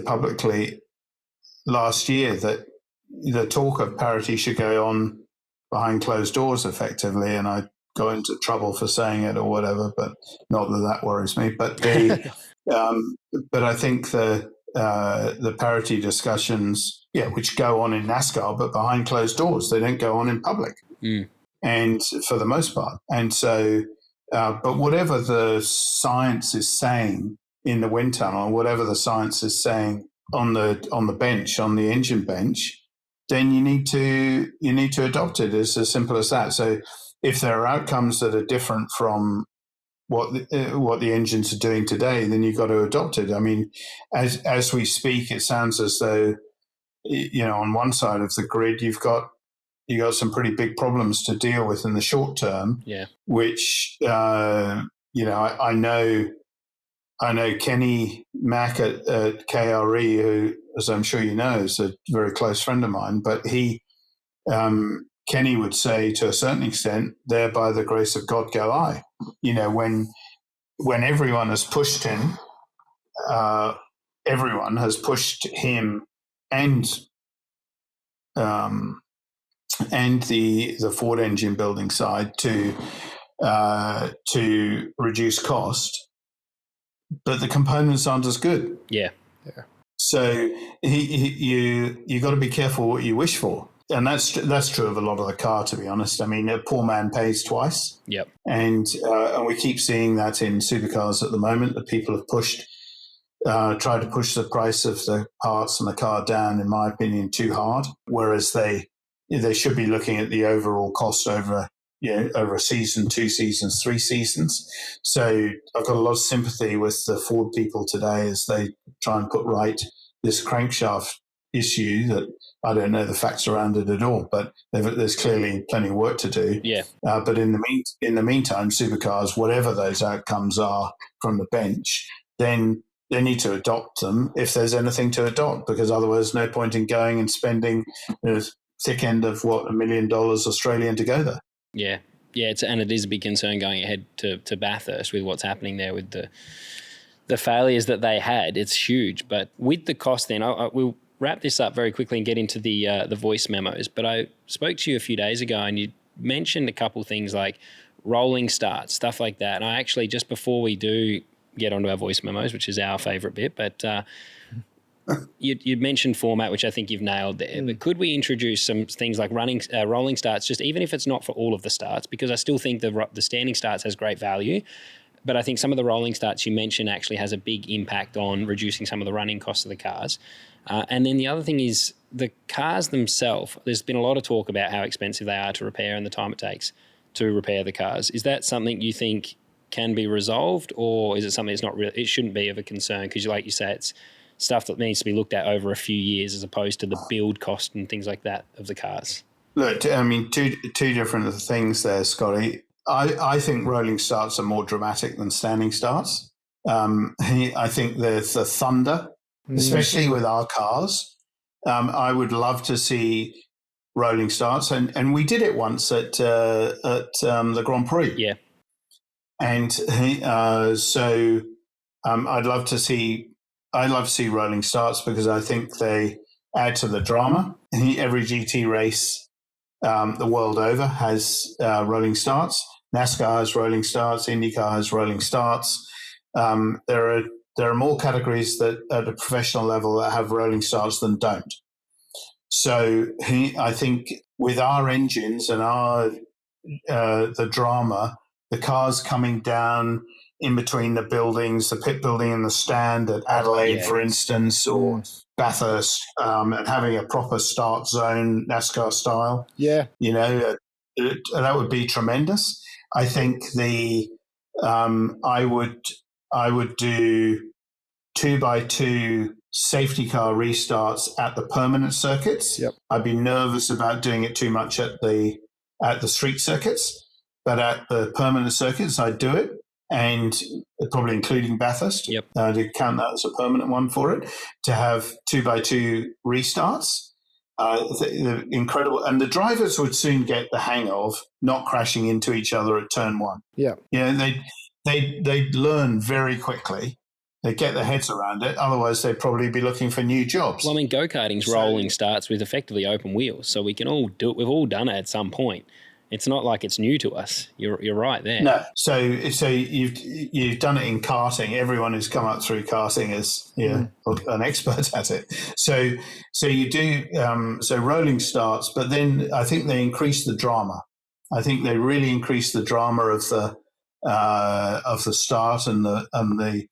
publicly last year that the talk of parity should go on behind closed doors effectively, and I got into trouble for saying it or whatever, but not that worries me. But but I think the parity discussions, which go on in NASCAR, but behind closed doors, they don't go on in public, and for the most part. And so, but whatever the science is saying in the wind tunnel, whatever the science is saying on the bench, on the engine bench, then you need to adopt it. It's as simple as that. So if there are outcomes that are different from what the engines are doing today, then you've got to adopt it. I mean, as we speak, it sounds as though, on one side of the grid, you got some pretty big problems to deal with in the short term. Yeah. Which I know Kenny Mack at KRE, who, as I'm sure you know, is a very close friend of mine. But Kenny would say, to a certain extent, there by the grace of God go I. When everyone has pushed him, everyone has pushed him and the Ford engine building side to reduce cost, but the components aren't as good. Yeah. So you got to be careful what you wish for. And that's true of a lot of the car, to be honest. I mean, a poor man pays twice. Yep. And we keep seeing that in supercars at the moment, that people have tried to push the price of the parts and the car down, in my opinion, too hard. Whereas they should be looking at the overall cost over a season, 2 seasons, 3 seasons. So I've got a lot of sympathy with the Ford people today as they try and put right this crankshaft issue that I don't know the facts around it at all, but there's clearly plenty of work to do. Yeah. But in the meantime, supercars, whatever those outcomes are from the bench, then they need to adopt them if there's anything to adopt, because otherwise, no point in going and spending the thick end of $1 million Australian to go there. Yeah. Yeah, and it is a big concern going ahead to Bathurst with what's happening there with the failures that they had. It's huge. But with the cost then, we'll wrap this up very quickly and get into the voice memos. But I spoke to you a few days ago and you mentioned a couple things like rolling starts, stuff like that. And I actually, just before we do get onto our voice memos, which is our favourite bit, but you'd mentioned format, which I think you've nailed there. But could we introduce some things like rolling starts, just even if it's not for all of the starts, because I still think the standing starts has great value, but I think some of the rolling starts you mentioned actually has a big impact on reducing some of the running costs of the cars. And then the other thing is the cars themselves. There's been a lot of talk about how expensive they are to repair and the time it takes to repair the cars. Is that something you think can be resolved, or is it something that's not really, it shouldn't be of a concern? Because like you say, it's stuff that needs to be looked at over a few years as opposed to the build cost and things like that of the cars. Look, I mean, two different things there, Scotty. I think rolling starts are more dramatic than standing starts. I think there's the thunder, especially with our cars. I would love to see rolling starts, and we did it once at the Grand Prix. Yeah, and so I'd love to see rolling starts because I think they add to the drama. Every GT race the world over has rolling starts. NASCAR has rolling starts. IndyCar has rolling starts. There are more categories that at a professional level that have rolling starts than don't. So I think with our engines and our the drama, the cars coming down in between the buildings, the pit building and the stand at Adelaide, for instance, or Bathurst, and having a proper start zone, NASCAR style. Yeah. That would be tremendous. I think I would do 2x2 safety car restarts at the permanent circuits. Yep. I'd be nervous about doing it too much at the street circuits, but at the permanent circuits, I'd do it, and probably including Bathurst. Yep. To count that as a permanent one for it, to have 2x2 restarts. Incredible, and the drivers would soon get the hang of not crashing into each other at turn one. Yeah, they'd learn very quickly. They get their heads around it. Otherwise, they'd probably be looking for new jobs. Well, I mean, go-karting's rolling starts with effectively open wheels, so we can all do it. We've all done it at some point. It's not like it's new to us. You're right there. No, so you've done it in karting. Everyone who's come up through karting is an expert at it. So you do so rolling starts, but then I think they increase the drama. I think they really increase the drama of the start and the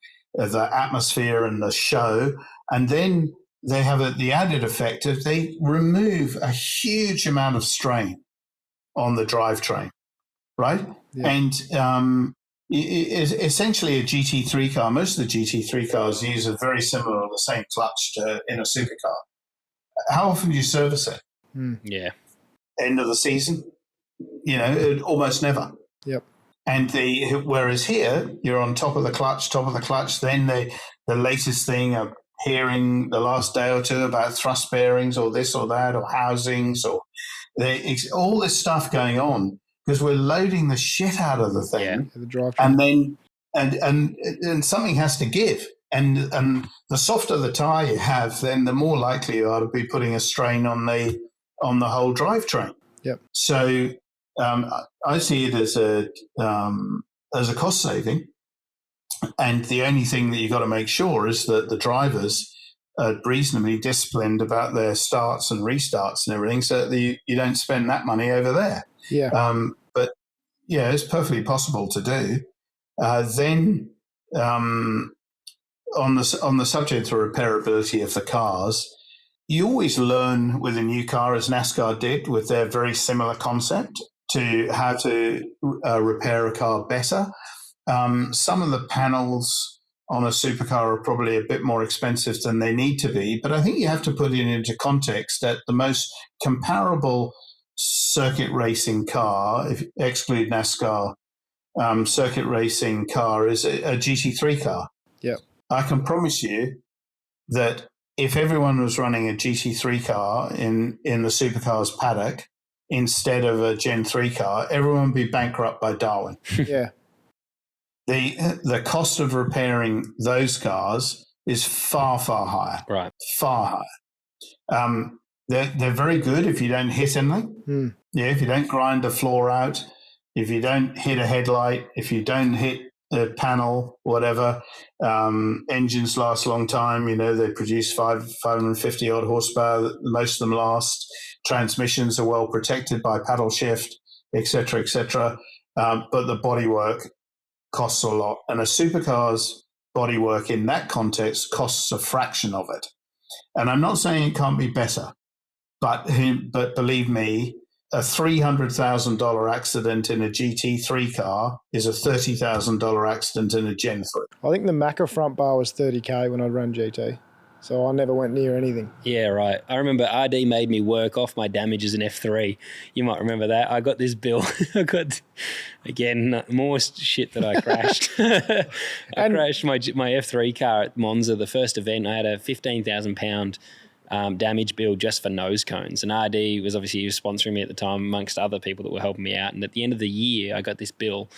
atmosphere and the show, and then they have the added effect of they remove a huge amount of strain on the drivetrain. right? Yeah. And essentially a GT3 car, most of the GT3 cars use a very similar or the same clutch in a supercar. How often do you service it? Yeah. End of the season? Almost never. Yep. And whereas here, you're on top of the clutch, then the latest thing of hearing the last day or two about thrust bearings or this or that or housings or all this stuff going on because we're loading the shit out of the thing. Yeah. The drivetrain. And then and something has to give. And the softer the tire you have, then the more likely you are to be putting a strain on the whole drivetrain. Yep. So I see it as a cost saving, and the only thing that you've got to make sure is that the drivers are reasonably disciplined about their starts and restarts and everything, so that you don't spend that money over there. Yeah. But yeah, it's perfectly possible to do. Then on the subject of repairability of the cars, you always learn with a new car, as NASCAR did with their very similar concept, to how to repair a car better. Some of the panels on a supercar are probably a bit more expensive than they need to be, but I think you have to put it into context that the most comparable circuit racing car, if you exclude NASCAR, circuit racing car is a GT3 car. Yeah. I can promise you that if everyone was running a GT3 car in the supercars paddock instead of a Gen 3 car, everyone would be bankrupt by Darwin. Yeah. The cost of repairing those cars is far, far higher. Right. Far higher. They're very good if you don't hit anything. Yeah, if you don't grind the floor out, if you don't hit a headlight, if you don't hit a panel, whatever. Engines last a long time. They produce 550 odd horsepower. Most of them last. Transmissions are well protected by paddle shift, etc., etc. But the bodywork costs a lot, and a supercar's bodywork in that context costs a fraction of it. And I'm not saying it can't be better, but believe me, a $300,000 accident in a GT3 car is a $30,000 accident in a Gen 3. I think the Macca front bar was $30K when I ran GT, so I never went near anything. Yeah, right. I remember RD made me work off my damages in F3. You might remember that. I got this bill. I got, again, more shit that I crashed. I crashed my F3 car at Monza, the first event. I had a £15,000 damage bill just for nose cones. And RD was obviously sponsoring me at the time amongst other people that were helping me out. And at the end of the year, I got this bill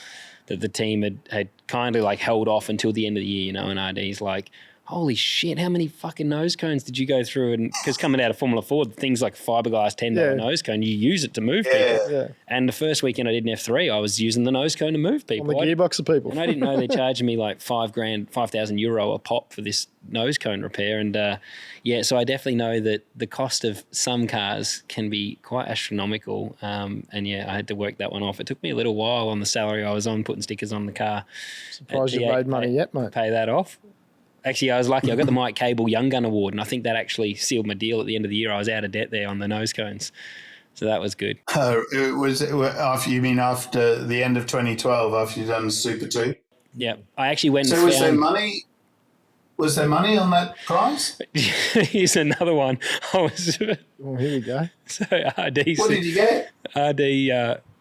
that the team had kind of like held off until the end of the year, and RD's like, holy shit, how many fucking nose cones did you go through? And because coming out of Formula Ford, things like fiberglass $10 nose cone, you use it to move people. Yeah. And the first weekend I did in F3, I was using the nose cone to move people. On the gearbox of people. And I didn't know they're charging me like €5,000 a pop for this nose cone repair. And so I definitely know that the cost of some cars can be quite astronomical. I had to work that one off. It took me a little while on the salary I was on, putting stickers on the car. Surprised you made money yet, mate. Pay that off. Actually, I was lucky. I got the Mike Cable Young Gun Award, and I think that actually sealed my deal at the end of the year. I was out of debt there on the nose cones. So that was good. You mean after the end of 2012, after you'd done Super 2? Yeah. I actually went and found... Was there money on that prize? Here's another one. Well, here we go. So RD... What did you get? RD...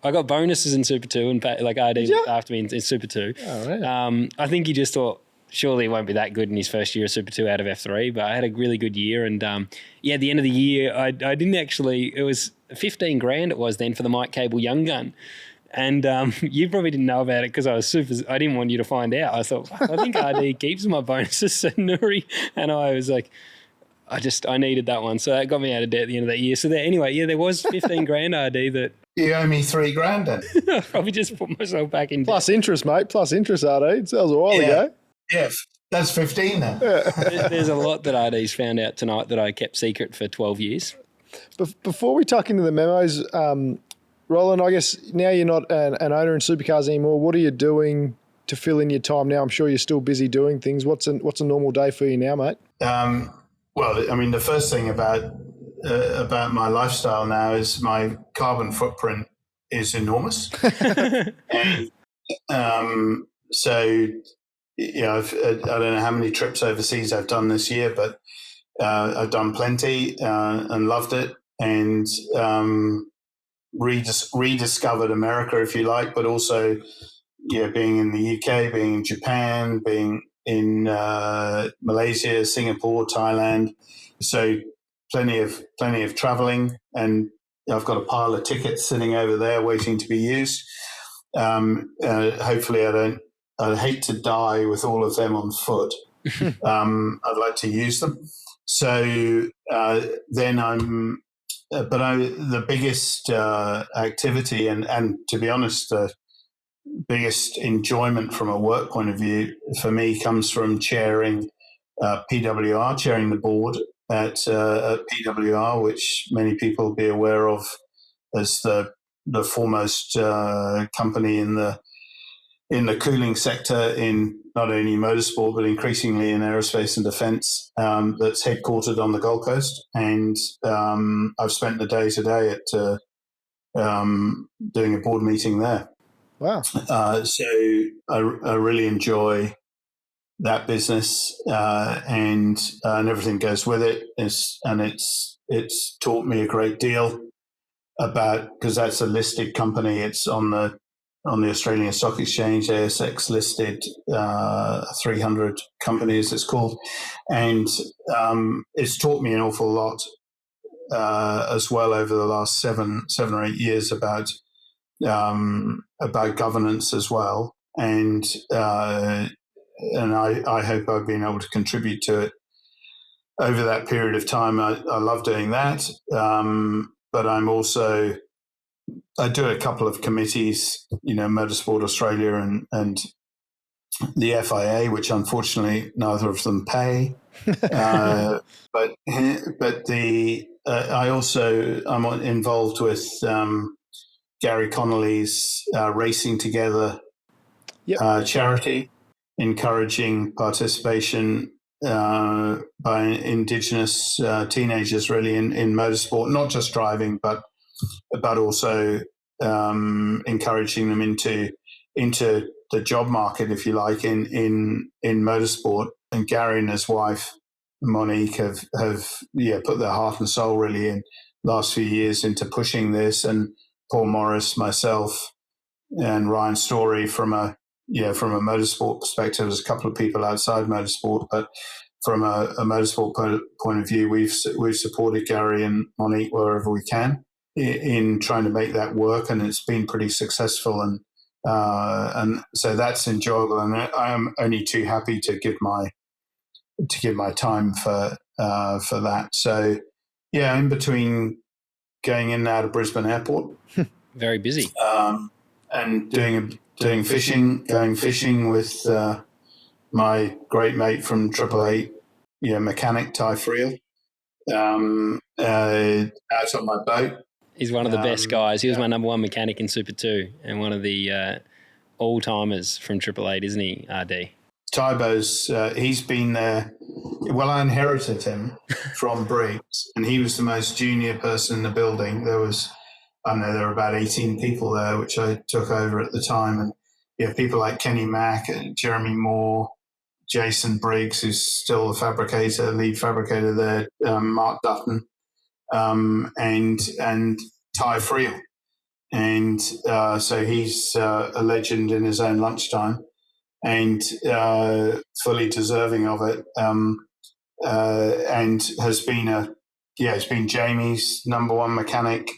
I got bonuses in Super 2 and like RD after me in Super 2. Oh, right. I think he just thought, surely it won't be that good in his first year of Super 2 out of F3, but I had a really good year. And at the end of the year, I didn't actually, it was $15,000 it was then for the Mike Cable Young Gun. And you probably didn't know about it because I didn't want you to find out. I thought, I think RD keeps my bonuses, so Nuri. And I was like, I needed that one. So that got me out of debt at the end of that year. So there was $15,000 RD that. You owe me $3,000 then. I probably just put myself back in Plus interest, mate. Plus interest, RD. That was a while ago. Yeah, that's 15 now. There's a lot that RD's found out tonight that I kept secret for 12 years. Before we tuck into the memos, Roland, I guess now you're not an owner in supercars anymore. What are you doing to fill in your time now? I'm sure you're still busy doing things. What's a normal day for you now, mate? Well, I mean, the first thing about my lifestyle now is my carbon footprint is enormous. And, so, I don't know how many trips overseas I've done this year, but I've done plenty and loved it, and rediscovered America, if you like, but also, being in the UK, being in Japan, being in Malaysia, Singapore, Thailand. So plenty of traveling, and I've got a pile of tickets sitting over there waiting to be used. Hopefully, I'd hate to die with all of them on foot. I'd like to use them. So then the biggest activity, and to be honest, the biggest enjoyment from a work point of view for me comes from chairing PWR, chairing the board at PWR, which many people will be aware of as the foremost company in the cooling sector in not only motorsport but increasingly in aerospace and defence, that's headquartered on the Gold Coast. And I've spent the day today at doing a board meeting there. Wow! So I really enjoy that business, and everything goes with it. It's taught me a great deal about, because that's a listed company. It's on the Australian Stock Exchange, ASX listed, 300 companies it's called, and it's taught me an awful lot as well over the last seven or 8 years about governance as well, and I hope I've been able to contribute to it over that period of time. I love doing that, but I do a couple of committees, Motorsport Australia and the FIA, which unfortunately neither of them pay. But I'm involved with Gary Connolly's Racing Together charity, encouraging participation by Indigenous teenagers really in motorsport, not just driving, but also encouraging them into the job market, if you like, in motorsport. And Gary and his wife Monique have put their heart and soul really in last few years into pushing this. And Paul Morris, myself, and Ryan Story from a motorsport perspective. There's a couple of people outside motorsport, but from a motorsport point of view, we've supported Gary and Monique wherever we can in trying to make that work, and it's been pretty successful. And so that's enjoyable, and I am only too happy to give my time for that. So in between going in and out of Brisbane Airport, very busy, and doing fishing, going fishing with my great mate from Triple Eight, mechanic Ty Friel, out on my boat. He's one of the best guys. He was my number one mechanic in Super 2 and one of the all-timers from Triple Eight, isn't he, RD? Tybo's, he's been there. Well, I inherited him from Briggs, and he was the most junior person in the building. There were about 18 people there, which I took over at the time. And people like Kenny Mack, Jeremy Moore, Jason Briggs, who's still the lead fabricator there, Mark Dutton, and Ty Friel. And so he's a legend in his own lunchtime, and fully deserving of it, and has been he's been Jamie's number one mechanic.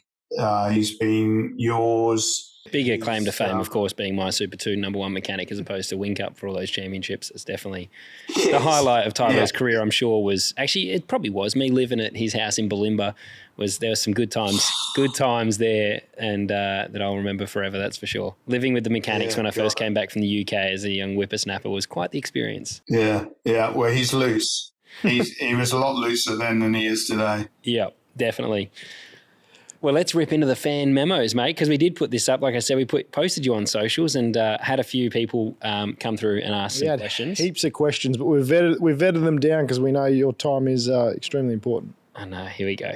He's been yours. Bigger claim to fame, of course, being my Super 2 number one mechanic as opposed to Wing Cup for all those championships. It's definitely the highlight of Tybo's career, I'm sure, was actually, it probably was me living at his house in Bulimba. There were some good times there, and that I'll remember forever, that's for sure. Living with the mechanics when I first came back from the UK as a young whippersnapper was quite the experience. Yeah. Well, he's loose. He was a lot looser then than he is today. Yeah, definitely. Well, let's rip into the fan memos, mate, because we did put this up. Like I said, we posted you on socials and had a few people come through and ask some questions. Heaps of questions, but we've vetted them down because we know your time is extremely important. I know. Here we go.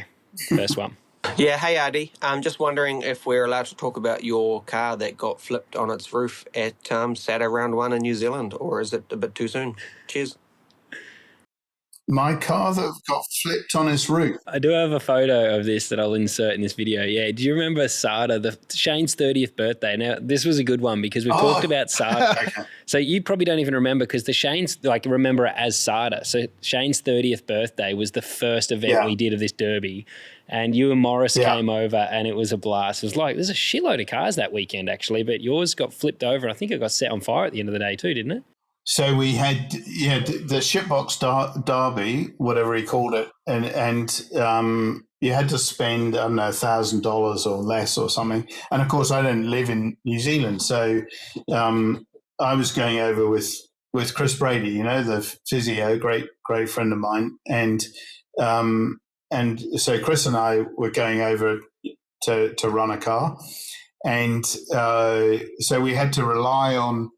First one. Yeah, hey Ardy. I'm just wondering if we're allowed to talk about your car that got flipped on its roof at Saturday round 1 in New Zealand, or is it a bit too soon? Cheers. My car that got flipped on its roof. I do have a photo of this that I'll insert in this video. Yeah. Do you remember Sada, Shane's 30th birthday? Now, this was a good one because we've talked about Sada. Okay. So you probably don't even remember because the Shane's, remember it as Sada. So Shane's 30th birthday was the first event we did of this derby. And you and Morris came over and it was a blast. It was there's a shitload of cars that weekend, actually, but yours got flipped over. I think it got set on fire at the end of the day too, didn't it? So we had the Shitbox Derby, whatever he called it, and you had to spend, I don't know, $1,000 or less or something. And of course, I don't live in New Zealand, so I was going over with Chris Brady, the physio, great friend of mine, and so Chris and I were going over to run a car, and so we had to rely on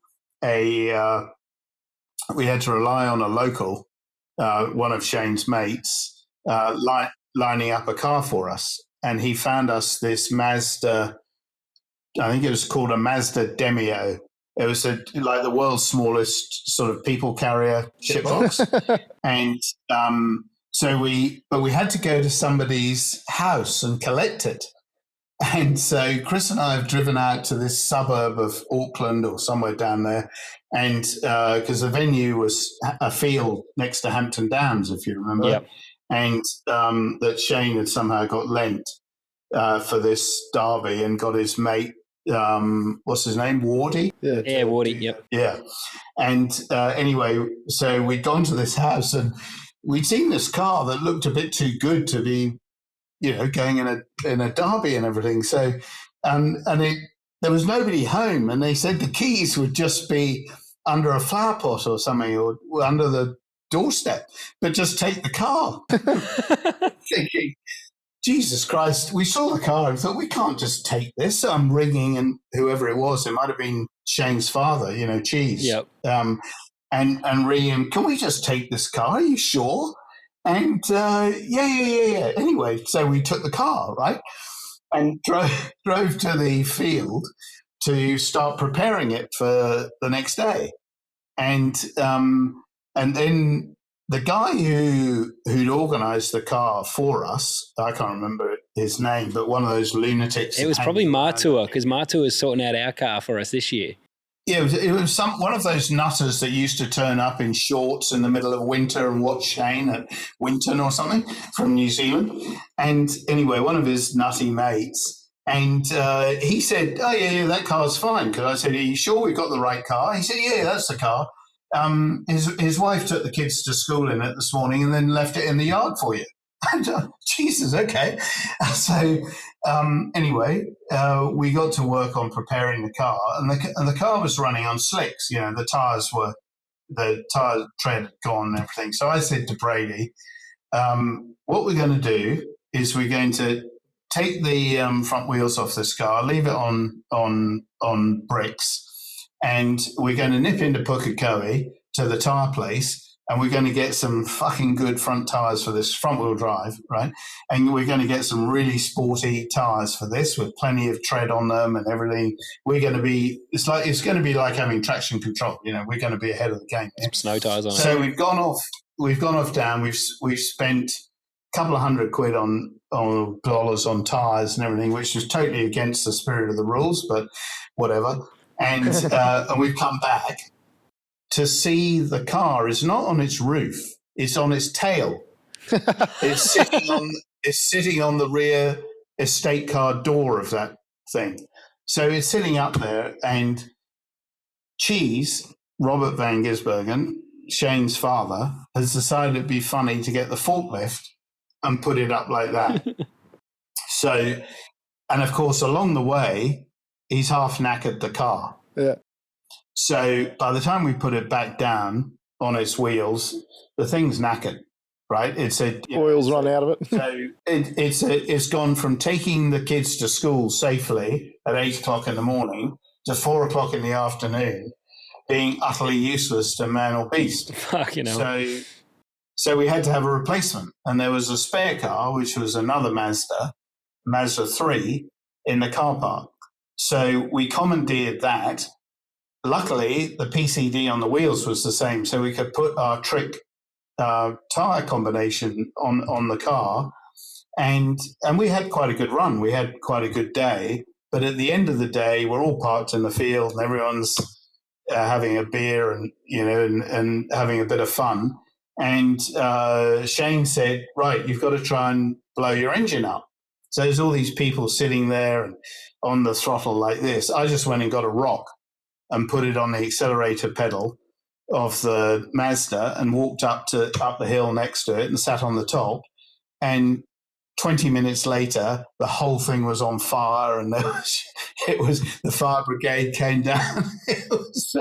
a local, one of Shane's mates, lining up a car for us. And he found us this Mazda, I think it was called a Mazda Demio. It was like the world's smallest sort of people carrier shitbox. And so we had to go to somebody's house and collect it. And so Chris and I have driven out to this suburb of Auckland or somewhere down there, and because the venue was a field next to Hampton Downs, if you remember, and that Shane had somehow got lent for this derby and got his mate, what's his name, Wardy? Yeah, Wardy, yep. Yeah. And anyway, so we'd gone to this house and we'd seen this car that looked a bit too good to be, going in a derby and everything. So, there was nobody home, and they said the keys would just be under a flower pot or something, or under the doorstep, but just take the car. Thinking, Jesus Christ, we saw the car and thought, we can't just take this. So I'm ringing, and whoever it was, it might have been Shane's father, Cheese. Yep. And ringing, can we just take this car? Are you sure? And yeah. Anyway, so we took the car, right, and drove to the field to start preparing it for the next day. And then the guy who'd organised the car for us, I can't remember his name, but one of those lunatics. It was probably Matua, because Matua was sorting out our car for us this year. Yeah, it was one of those nutters that used to turn up in shorts in the middle of winter and watch Shane at Winton or something from New Zealand. And anyway, one of his nutty mates, and he said, oh, yeah, that car's fine. Because I said, are you sure we got the right car? He said, yeah, that's the car. His wife took the kids to school in it this morning and then left it in the yard for you. Jesus, okay. So anyway, we got to work on preparing the car, and the car was running on slicks. The tire tread had gone and everything. So I said to Brady, what we're going to do is we're going to take the front wheels off this car, leave it on bricks, and we're going to nip into Pukekohe to the tire place. And we're going to get some fucking good front tires for this, front-wheel drive, right? And we're going to get some really sporty tires for this with plenty of tread on them and everything. We're going to be, it's going to be like having traction control. We're going to be ahead of the game. Some snow tires on it. So we've gone off down. We've spent a couple of $100 on dollars on tires and everything, which was totally against the spirit of the rules, but whatever. And we've come back to see the car is not on its roof; it's on its tail. It's sitting on the rear estate car door of that thing. So it's sitting up there, and Cheese, Robert Van Gisbergen, Shane's father, has decided it'd be funny to get the forklift and put it up like that. So, and of course, along the way, he's half knackered the car. Yeah. So by the time we put it back down on its wheels, the thing's knackered, right? Oil's run out of it. So it's gone from taking the kids to school safely at 8:00 in the morning to 4:00 in the afternoon, being utterly useless to man or beast. Fucking hell. So we had to have a replacement, and there was a spare car, which was another Mazda, Mazda 3 in the car park. So we commandeered that. Luckily, the PCD on the wheels was the same, so we could put our trick tyre combination on the car, and we had quite a good run. We had quite a good day, but at the end of the day, we're all parked in the field, and everyone's having a beer and and having a bit of fun. And Shane said, "Right, you've got to try and blow your engine up." So there's all these people sitting there and on the throttle like this. I just went and got a rock and put it on the accelerator pedal of the Mazda and walked up the hill next to it and sat on the top. And 20 minutes later, the whole thing was on fire, and it was the fire brigade came down. It was,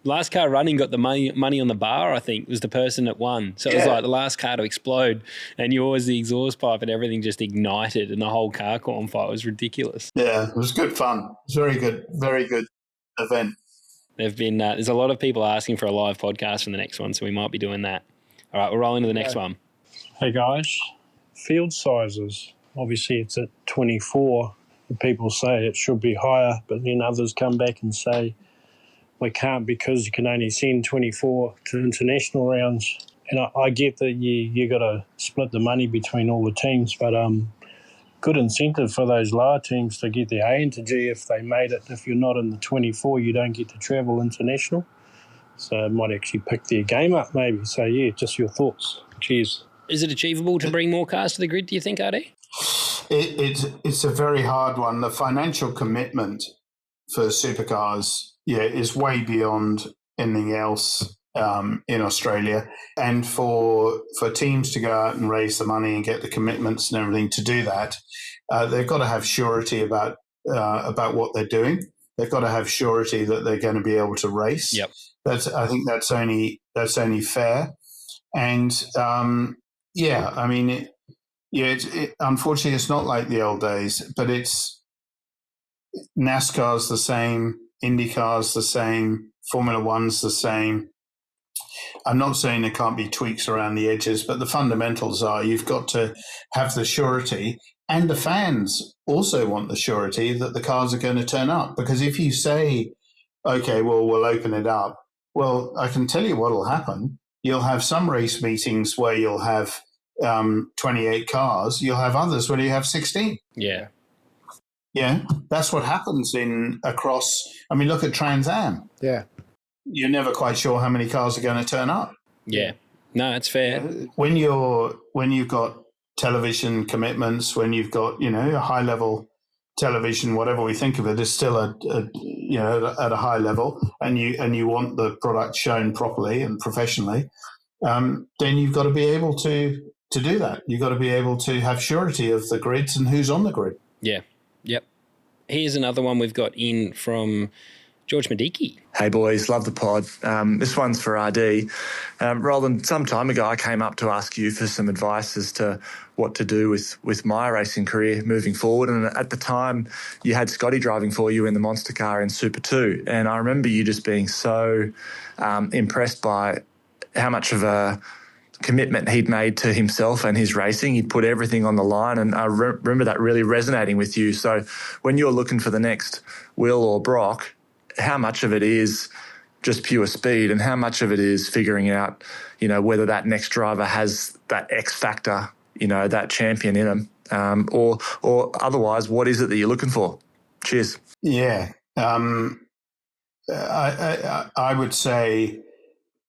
last car running got the money on the bar, I think, was the person that won. So it was like the last car to explode, and yours, the exhaust pipe and everything just ignited, and the whole car caught on fire. It was ridiculous. Yeah, it was good fun. It was very good event. They've been there's a lot of people asking for a live podcast from the next one, so we might be doing that. All right, we'll roll into the next one. Hey guys, field sizes. Obviously, it's at 24. People say it should be higher, but then others come back and say we can't because you can only send 24 to international rounds. And I get that you got to split the money between all the teams, but good incentive for those lower teams to get their A into G if they made it. If you're not in the 24, you don't get to travel international. So it might actually pick their game up maybe. So, yeah, just your thoughts. Cheers. Is it achievable to bring more cars to the grid, do you think, RD? It's a very hard one. The financial commitment for supercars is way beyond anything else in Australia. And for teams to go out and raise the money and get the commitments and everything to do that, they've got to have surety about what they're doing. They've got to have surety that they're going to be able to race. Yep. I think that's only fair. And I mean, unfortunately, it's not like the old days, but NASCAR's the same, IndyCar's the same, Formula One's the same. I'm not saying there can't be tweaks around the edges, but the fundamentals are you've got to have the surety, and the fans also want the surety that the cars are going to turn up. Because if you say, okay, well, we'll open it up, well, I can tell you what will happen. You'll have some race meetings where you'll have 28 cars. You'll have others where you have 16. Yeah. Yeah, that's what happens across. I mean, look at Trans Am. Yeah. You're never quite sure how many cars are going to turn up. Yeah. No, it's fair. When you've got television commitments, when you've got, a high level television, whatever we think of it, is still at a high level, and you want the product shown properly and professionally, then you've got to be able to do that. You've got to be able to have surety of the grids and who's on the grid. Yeah. Yep. Here's another one we've got in from George Mediki. Hey boys, love the pod. This one's for RD. Roland, some time ago I came up to ask you for some advice as to what to do with my racing career moving forward. And at the time you had Scotty driving for you in the monster car in Super 2. And I remember you just being so impressed by how much of a commitment he'd made to himself and his racing. He'd put everything on the line, and I remember that really resonating with you. So when you're looking for the next Will or Brock, how much of it is just pure speed and how much of it is figuring out, whether that next driver has that X factor, that champion in him, or otherwise, what is it that you're looking for? Cheers. Yeah. I would say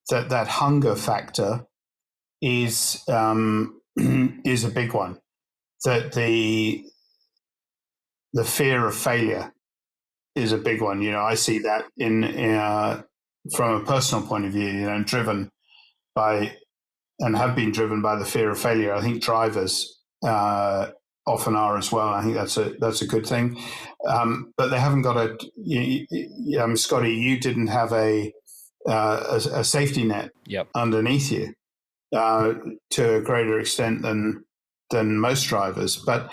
that hunger factor is a big one. That the fear of failure is a big one. I see that from a personal point of view. Driven by and have been driven by the fear of failure. I think drivers often are as well. I think that's a good thing. But they haven't got Scotty, you didn't have a safety net underneath you to a greater extent than most drivers. But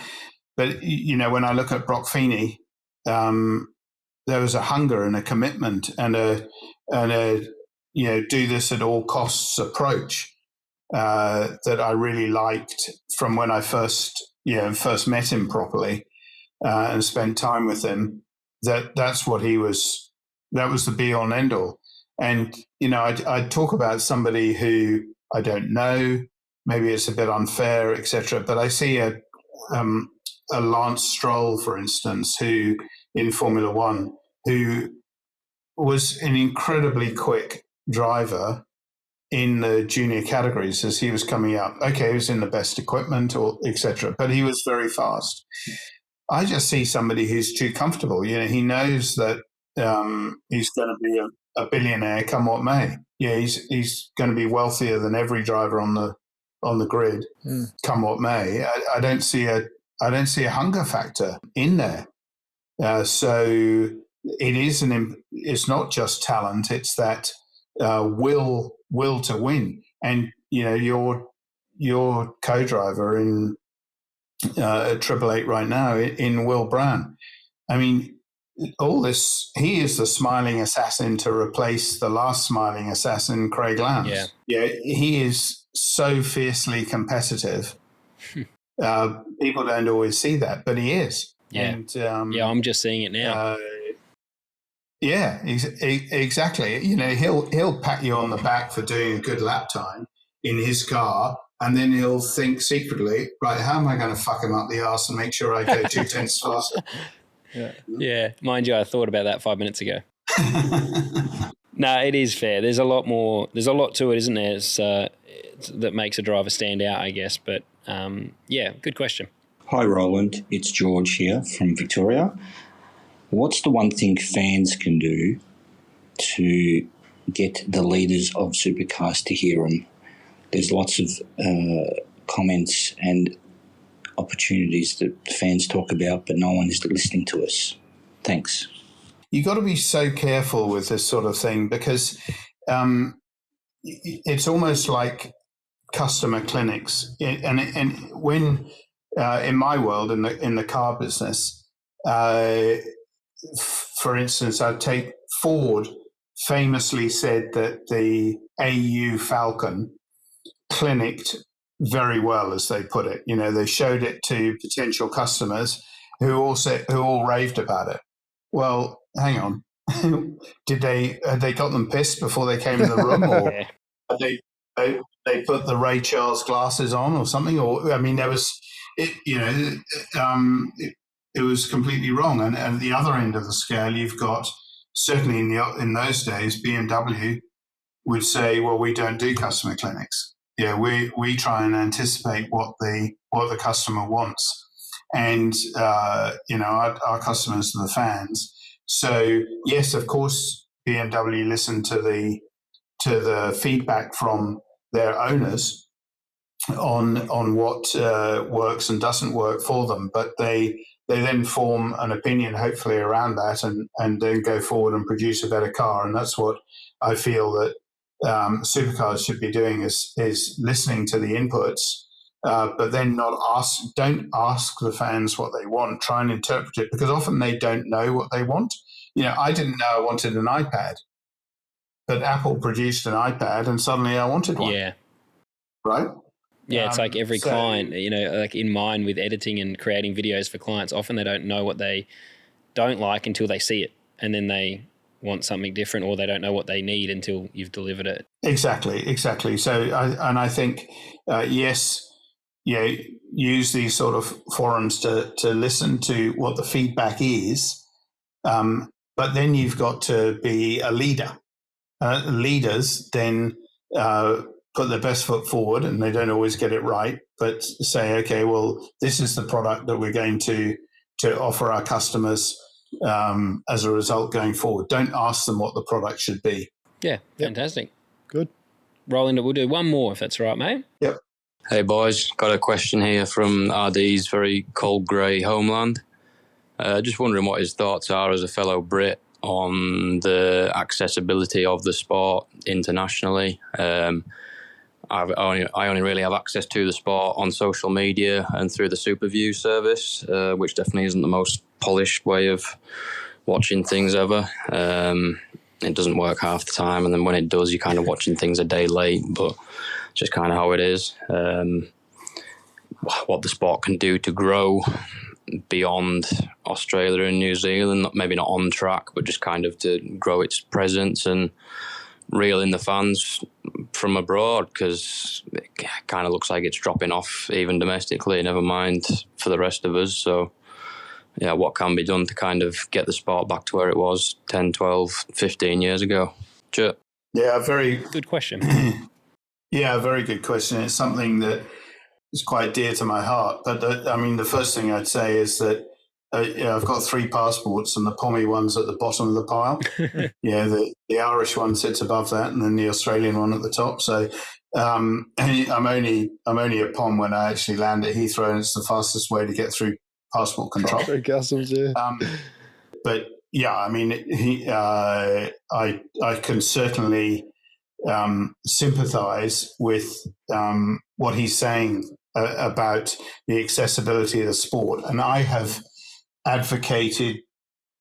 when I look at Brock Feeney, there was a hunger and a commitment and a do this at all costs approach that I really liked from when I first met him properly and spent time with him. That's what he was. That was the be all and end all. And I'd talk about somebody who I don't know. Maybe it's a bit unfair, etc. But I see a Lance Stroll, for instance, who in Formula One, who was an incredibly quick driver in the junior categories as he was coming up. Okay, he was in the best equipment or etc. But he was very fast. I just see somebody who's too comfortable. He knows that he's going to be a billionaire come what may. Yeah, he's going to be wealthier than every driver on the grid come what may. I don't see a hunger factor in there. So it's not just talent; it's that will to win. And your co-driver in Triple Eight right now in Will Brown. I mean, all this, he is the smiling assassin to replace the last smiling assassin, Craig Lowndes. Yeah, he is so fiercely competitive. People don't always see that, but he is. Yeah, and, I'm just seeing it now. Exactly. He'll pat you on the back for doing a good lap time in his car, and then he'll think secretly, right, how am I going to fuck him up the arse and make sure I go 2 tenths faster? Yeah. Mind you, I thought about that 5 minutes ago. No, it is fair. There's a lot to it, isn't there? It's, that makes a driver stand out, I guess. But good question. Hi, Roland. It's George here from Victoria. What's the one thing fans can do to get the leaders of supercars to hear them? There's lots of comments and opportunities that fans talk about, but no one is listening to us. Thanks. You got to be so careful with this sort of thing because it's almost like customer clinics. And when in my world, in the car business, for instance, I'd take Ford famously said that the AHU Falcon clinicked very well, as they put it. They showed it to potential customers who all raved about it. Well, hang on. Had they got them pissed before they came in the room, or they put the Ray Charles glasses on or something? Or there was it was completely wrong. And at the other end of the scale, you've got certainly in those days, BMW would say, "Well, we don't do customer clinics. Yeah, we try and anticipate what the customer wants, and our customers are the fans. So yes, of course, BMW listened to the feedback from their owners on what works and doesn't work for them, but they then form an opinion, hopefully around that, and then go forward and produce a better car. And that's what I feel that supercars should be doing is listening to the inputs, but then don't ask the fans what they want. Try and interpret it, because often they don't know what they want. I didn't know I wanted an iPad, but Apple produced an iPad, and suddenly I wanted one. Yeah. Right. Yeah, it's like every client, like in mind with editing and creating videos for clients, often they don't know what they don't like until they see it, and then they want something different, or they don't know what they need until you've delivered it. Exactly. So I think, use these sort of forums to listen to what the feedback is, but then you've got to be a leader. Leaders then put their best foot forward, and they don't always get it right, but say, okay, well, this is the product that we're going to offer our customers as a result going forward. Don't ask them what the product should be. Yeah, fantastic. Good. Roland, we'll do one more if that's all right, mate. Yep. Hey, boys. Got a question here from RD's very cold grey homeland. Just wondering what his thoughts are as a fellow Brit on the accessibility of the sport internationally. I only really have access to the sport on social media and through the SuperView service, which definitely isn't the most polished way of watching things ever. It doesn't work half the time, and then when it does, you're kind of watching things a day late. But just kind of how it is. What the sport can do to grow beyond Australia and New Zealand, maybe not on track, but just kind of to grow its presence and reel in the fans from abroad, because it kind of looks like it's dropping off even domestically, never mind for the rest of us. So yeah, what can be done to kind of get the sport back to where it was 10, 12, 15 years ago? Sure. Yeah, very good question. Yeah, very good question. It's something that is quite dear to my heart. But the first thing I'd say is that I've got 3 passports, and the Pommy one's at the bottom of the pile. The Irish one sits above that, and then the Australian one at the top. So I'm only a Pom when I actually land at Heathrow, and it's the fastest way to get through passport control. Customs, yeah. But yeah, I can certainly sympathise with what he's saying about the accessibility of the sport, and I have advocated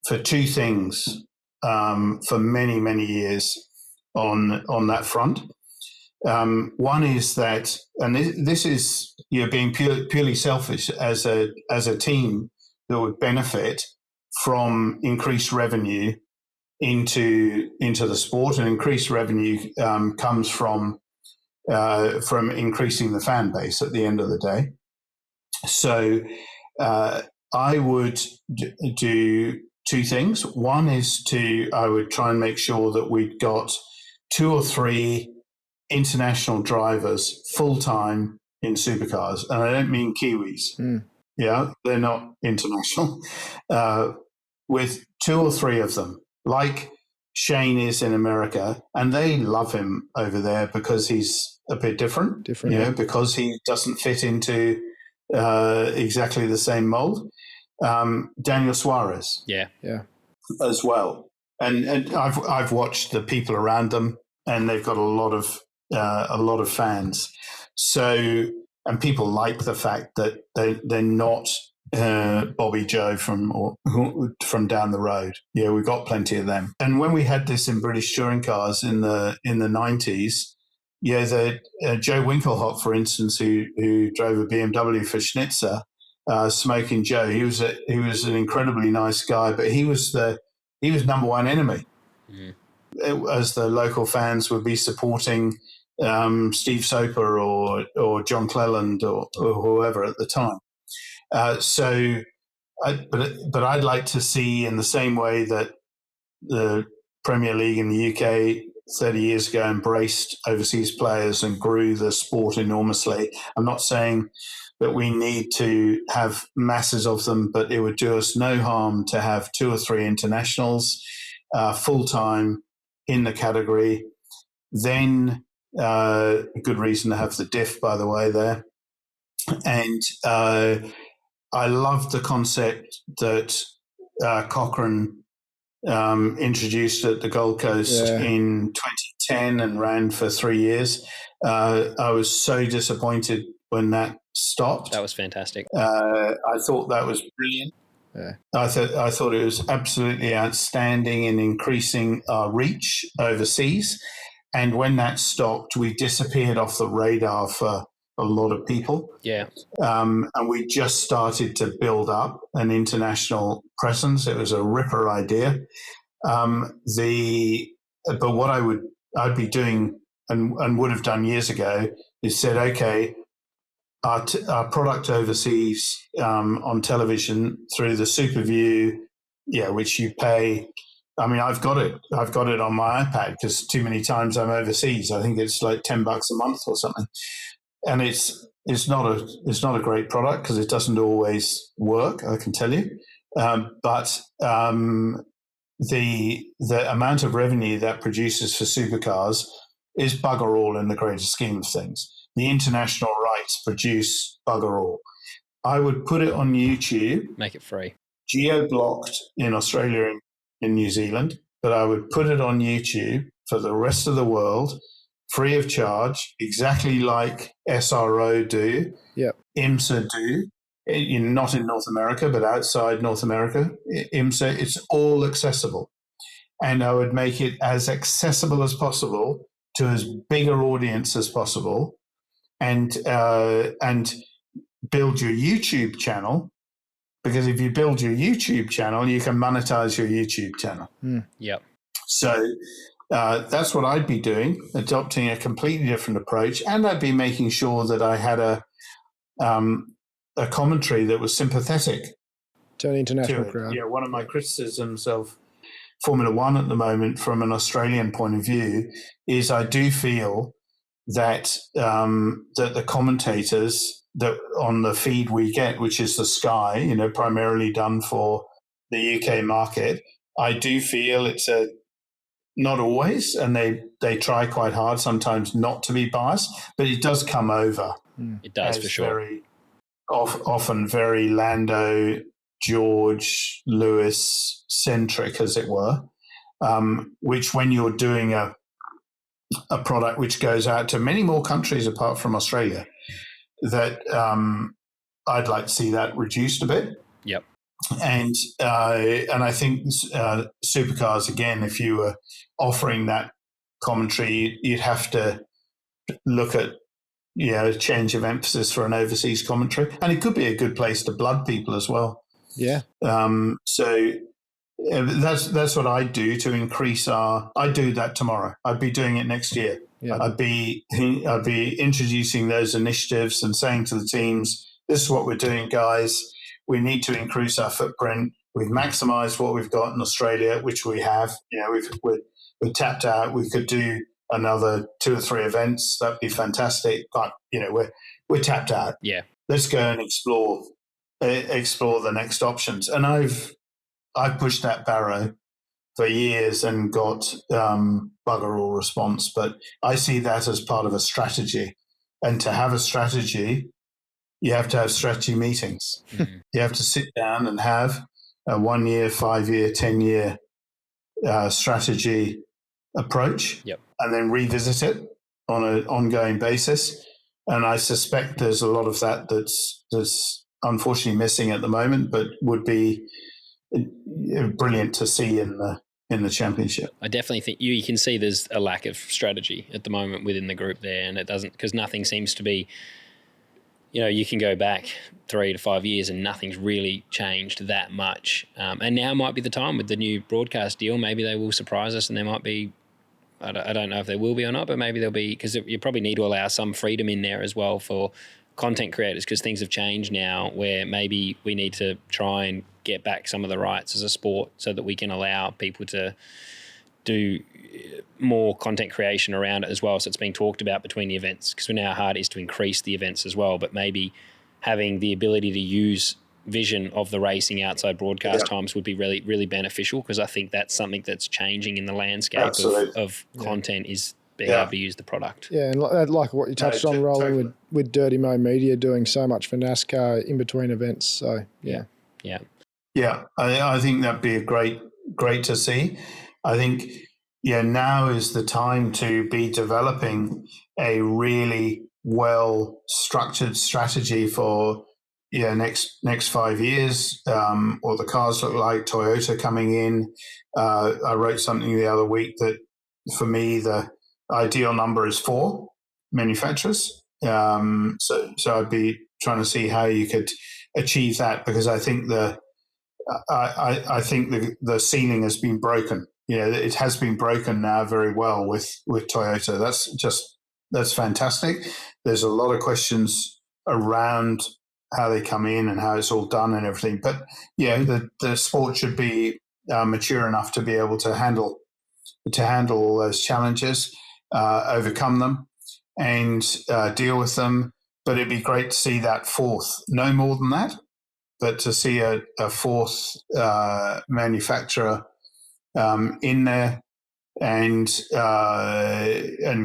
for 2 things for many, many years on that front. One is that, and this is being purely selfish as a team that would benefit from increased revenue into the sport, and increased revenue comes from increasing the fan base at the end of the day. So I would do 2 things. One is I would try and make sure that we'd got 2 or 3 international drivers full-time in supercars. And I don't mean Kiwis. Yeah, they're not international. With 2 or 3 of them, like Shane is in America, and they love him over there because he's a bit different, because he doesn't fit into exactly the same mold. Daniel Suarez, as well, and I've watched the people around them, and they've got a lot of fans. So, and people like the fact that they're not Bobby Joe from down the road. Yeah, we've got plenty of them. And when we had this in British touring cars in the 90s, Joe Winkelhock, for instance, who drove a BMW for Schnitzer, Smoking Joe, he was an incredibly nice guy, but he was number one enemy. As the local fans would be supporting Steve Soper or John Cleland or whoever at the time. But I'd like to see, in the same way that the Premier League in the UK 30 years ago embraced overseas players and grew the sport enormously. I'm not saying that we need to have masses of them, but it would do us no harm to have 2 or 3 internationals full-time in the category. Then a good reason to have the diff, by the way, there. And I love the concept that Cochrane introduced at the Gold Coast in 2010 and ran for 3 years. I was so disappointed when that stopped. That was fantastic. I thought that was brilliant. Yeah. I thought it was absolutely outstanding in increasing our reach overseas. And when that stopped, we disappeared off the radar for a lot of people. Yeah. And we just started to build up an international presence. It was a ripper idea. But what I'd be doing and would have done years ago is said, okay, our product overseas on television through the SuperView, which you pay. I mean, I've got it on my iPad because too many times I'm overseas. I think it's like $10 a month or something, and it's not a great product because it doesn't always work. I can tell you, but the amount of revenue that produces for supercars is bugger all in the greater scheme of things. The international rights produce bugger all. I would put it on YouTube. Make it free. Geo-blocked in Australia and in New Zealand, but I would put it on YouTube for the rest of the world, free of charge, exactly like SRO do, IMSA do. Not in North America, but outside North America, IMSA, it's all accessible. And I would make it as accessible as possible to as big an audience as possible, and build your YouTube channel. Because if you build your YouTube channel, you can monetize your YouTube channel. Yep. So that's what I'd be doing, adopting a completely different approach, and I'd be making sure that I had a commentary that was sympathetic to an international to it. crowd. Yeah, one of my criticisms of Formula One at the moment, from an Australian point of view, is I do feel that that the commentators that on the feed we get, which is the Sky, primarily done for the UK market, I do feel it's not always, and they try quite hard sometimes not to be biased, but it does come over. It does, for sure. Very often very Lando, George, Lewis centric, as it were, which when you're doing a product which goes out to many more countries apart from Australia, that I'd like to see that reduced a bit. Yep. And I think supercars, again, if you were offering that commentary, you'd have to look at a change of emphasis for an overseas commentary, and it could be a good place to blood people as well. Yeah. So that's what I do to increase I'd do that tomorrow. I'd be doing it next year. Yeah. I'd be introducing those initiatives and saying to the teams, this is what we're doing, guys. We need to increase our footprint. We've maximized what we've got in Australia, which we have. We're tapped out. We could do another 2 or 3 events. That'd be fantastic. But we're tapped out. Yeah. Let's go and explore the next options. And I've pushed that barrow for years and got bugger all response. But I see that as part of a strategy. And to have a strategy, you have to have strategy meetings. Mm-hmm. You have to sit down and have a 1 year, 5 year, 10-year strategy approach. Yep. And then revisit it on an ongoing basis. And I suspect there's a lot of that that's unfortunately missing at the moment, but would be brilliant to see in the championship. I definitely think you can see there's a lack of strategy at the moment within the group there, and it doesn't, because nothing seems to be, you can go back 3 to 5 years and nothing's really changed that much. And now might be the time with the new broadcast deal. Maybe they will surprise us, and there might be, I don't know if there will be or not, but maybe there'll be, because you probably need to allow some freedom in there as well for content creators, because things have changed now where maybe we need to try and get back some of the rights as a sport so that we can allow people to do more content creation around it as well. So it's being talked about between the events, because we know how hard it is to increase the events as well, but maybe having the ability to use vision of the racing outside broadcast times would be really, really beneficial, because I think that's something that's changing in the landscape of content, is being able to use the product. Yeah, and like what you touched on, Roland, with Dirty Mo Media doing so much for NASCAR in between events. So, yeah. I think that'd be great to see. I think, now is the time to be developing a really well-structured strategy for next 5 years, or the cars look like Toyota coming in. I wrote something the other week that for me the ideal number is 4 manufacturers. So I'd be trying to see how you could achieve that, because I think I think the ceiling has been broken. It has been broken now very well with Toyota. That's fantastic. There's a lot of questions around how they come in and how it's all done and everything. But the sport should be mature enough to be able to handle all those challenges, overcome them, and deal with them. But it'd be great to see that 4th, no more than that, but to see a 4th manufacturer in there, and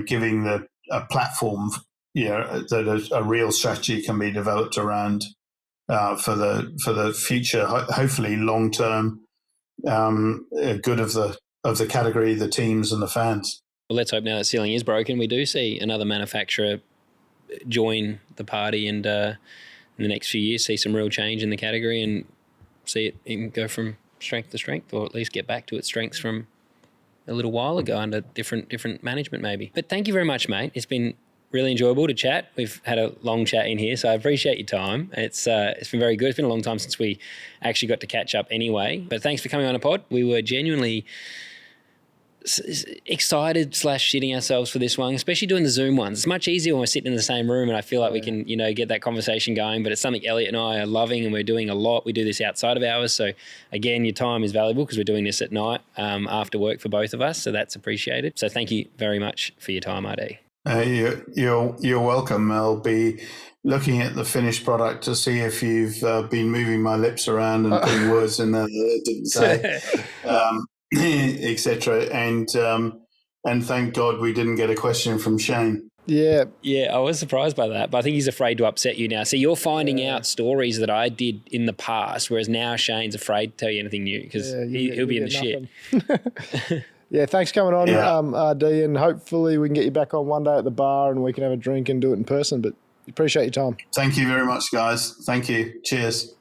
giving a platform, that a real strategy can be developed around for the future, hopefully long term good of the category, the teams, and the fans. Well, let's hope now that ceiling is broken, we do see another manufacturer join the party, and in the next few years see some real change in the category, and see it go from strength to strength, or at least get back to its strengths from a little while ago under different management maybe. But thank you very much, mate. It's been really enjoyable to chat. We've had a long chat in here, so I appreciate your time. It's been very good. It's been a long time since we actually got to catch up anyway. But thanks for coming on a pod. We were genuinely excited / shitting ourselves for this one, especially doing the Zoom ones. It's much easier when we're sitting in the same room and I feel like we can, get that conversation going, but it's something Elliot and I are loving and we're doing a lot. We do this outside of hours. So again, your time is valuable because we're doing this at night after work for both of us. So that's appreciated. So thank you very much for your time, RD. You're welcome. I'll be looking at the finished product to see if you've been moving my lips around and putting words in there that I didn't say. Etc. And thank God we didn't get a question from Shane. Yeah, I was surprised by that, but I think he's afraid to upset you now. So you're finding out stories that I did in the past, whereas now Shane's afraid to tell you anything new because he'll be in the shit. Yeah, thanks for coming on, RD, and hopefully we can get you back on one day at the bar and we can have a drink and do it in person. But appreciate your time. Thank you very much, guys. Thank you. Cheers.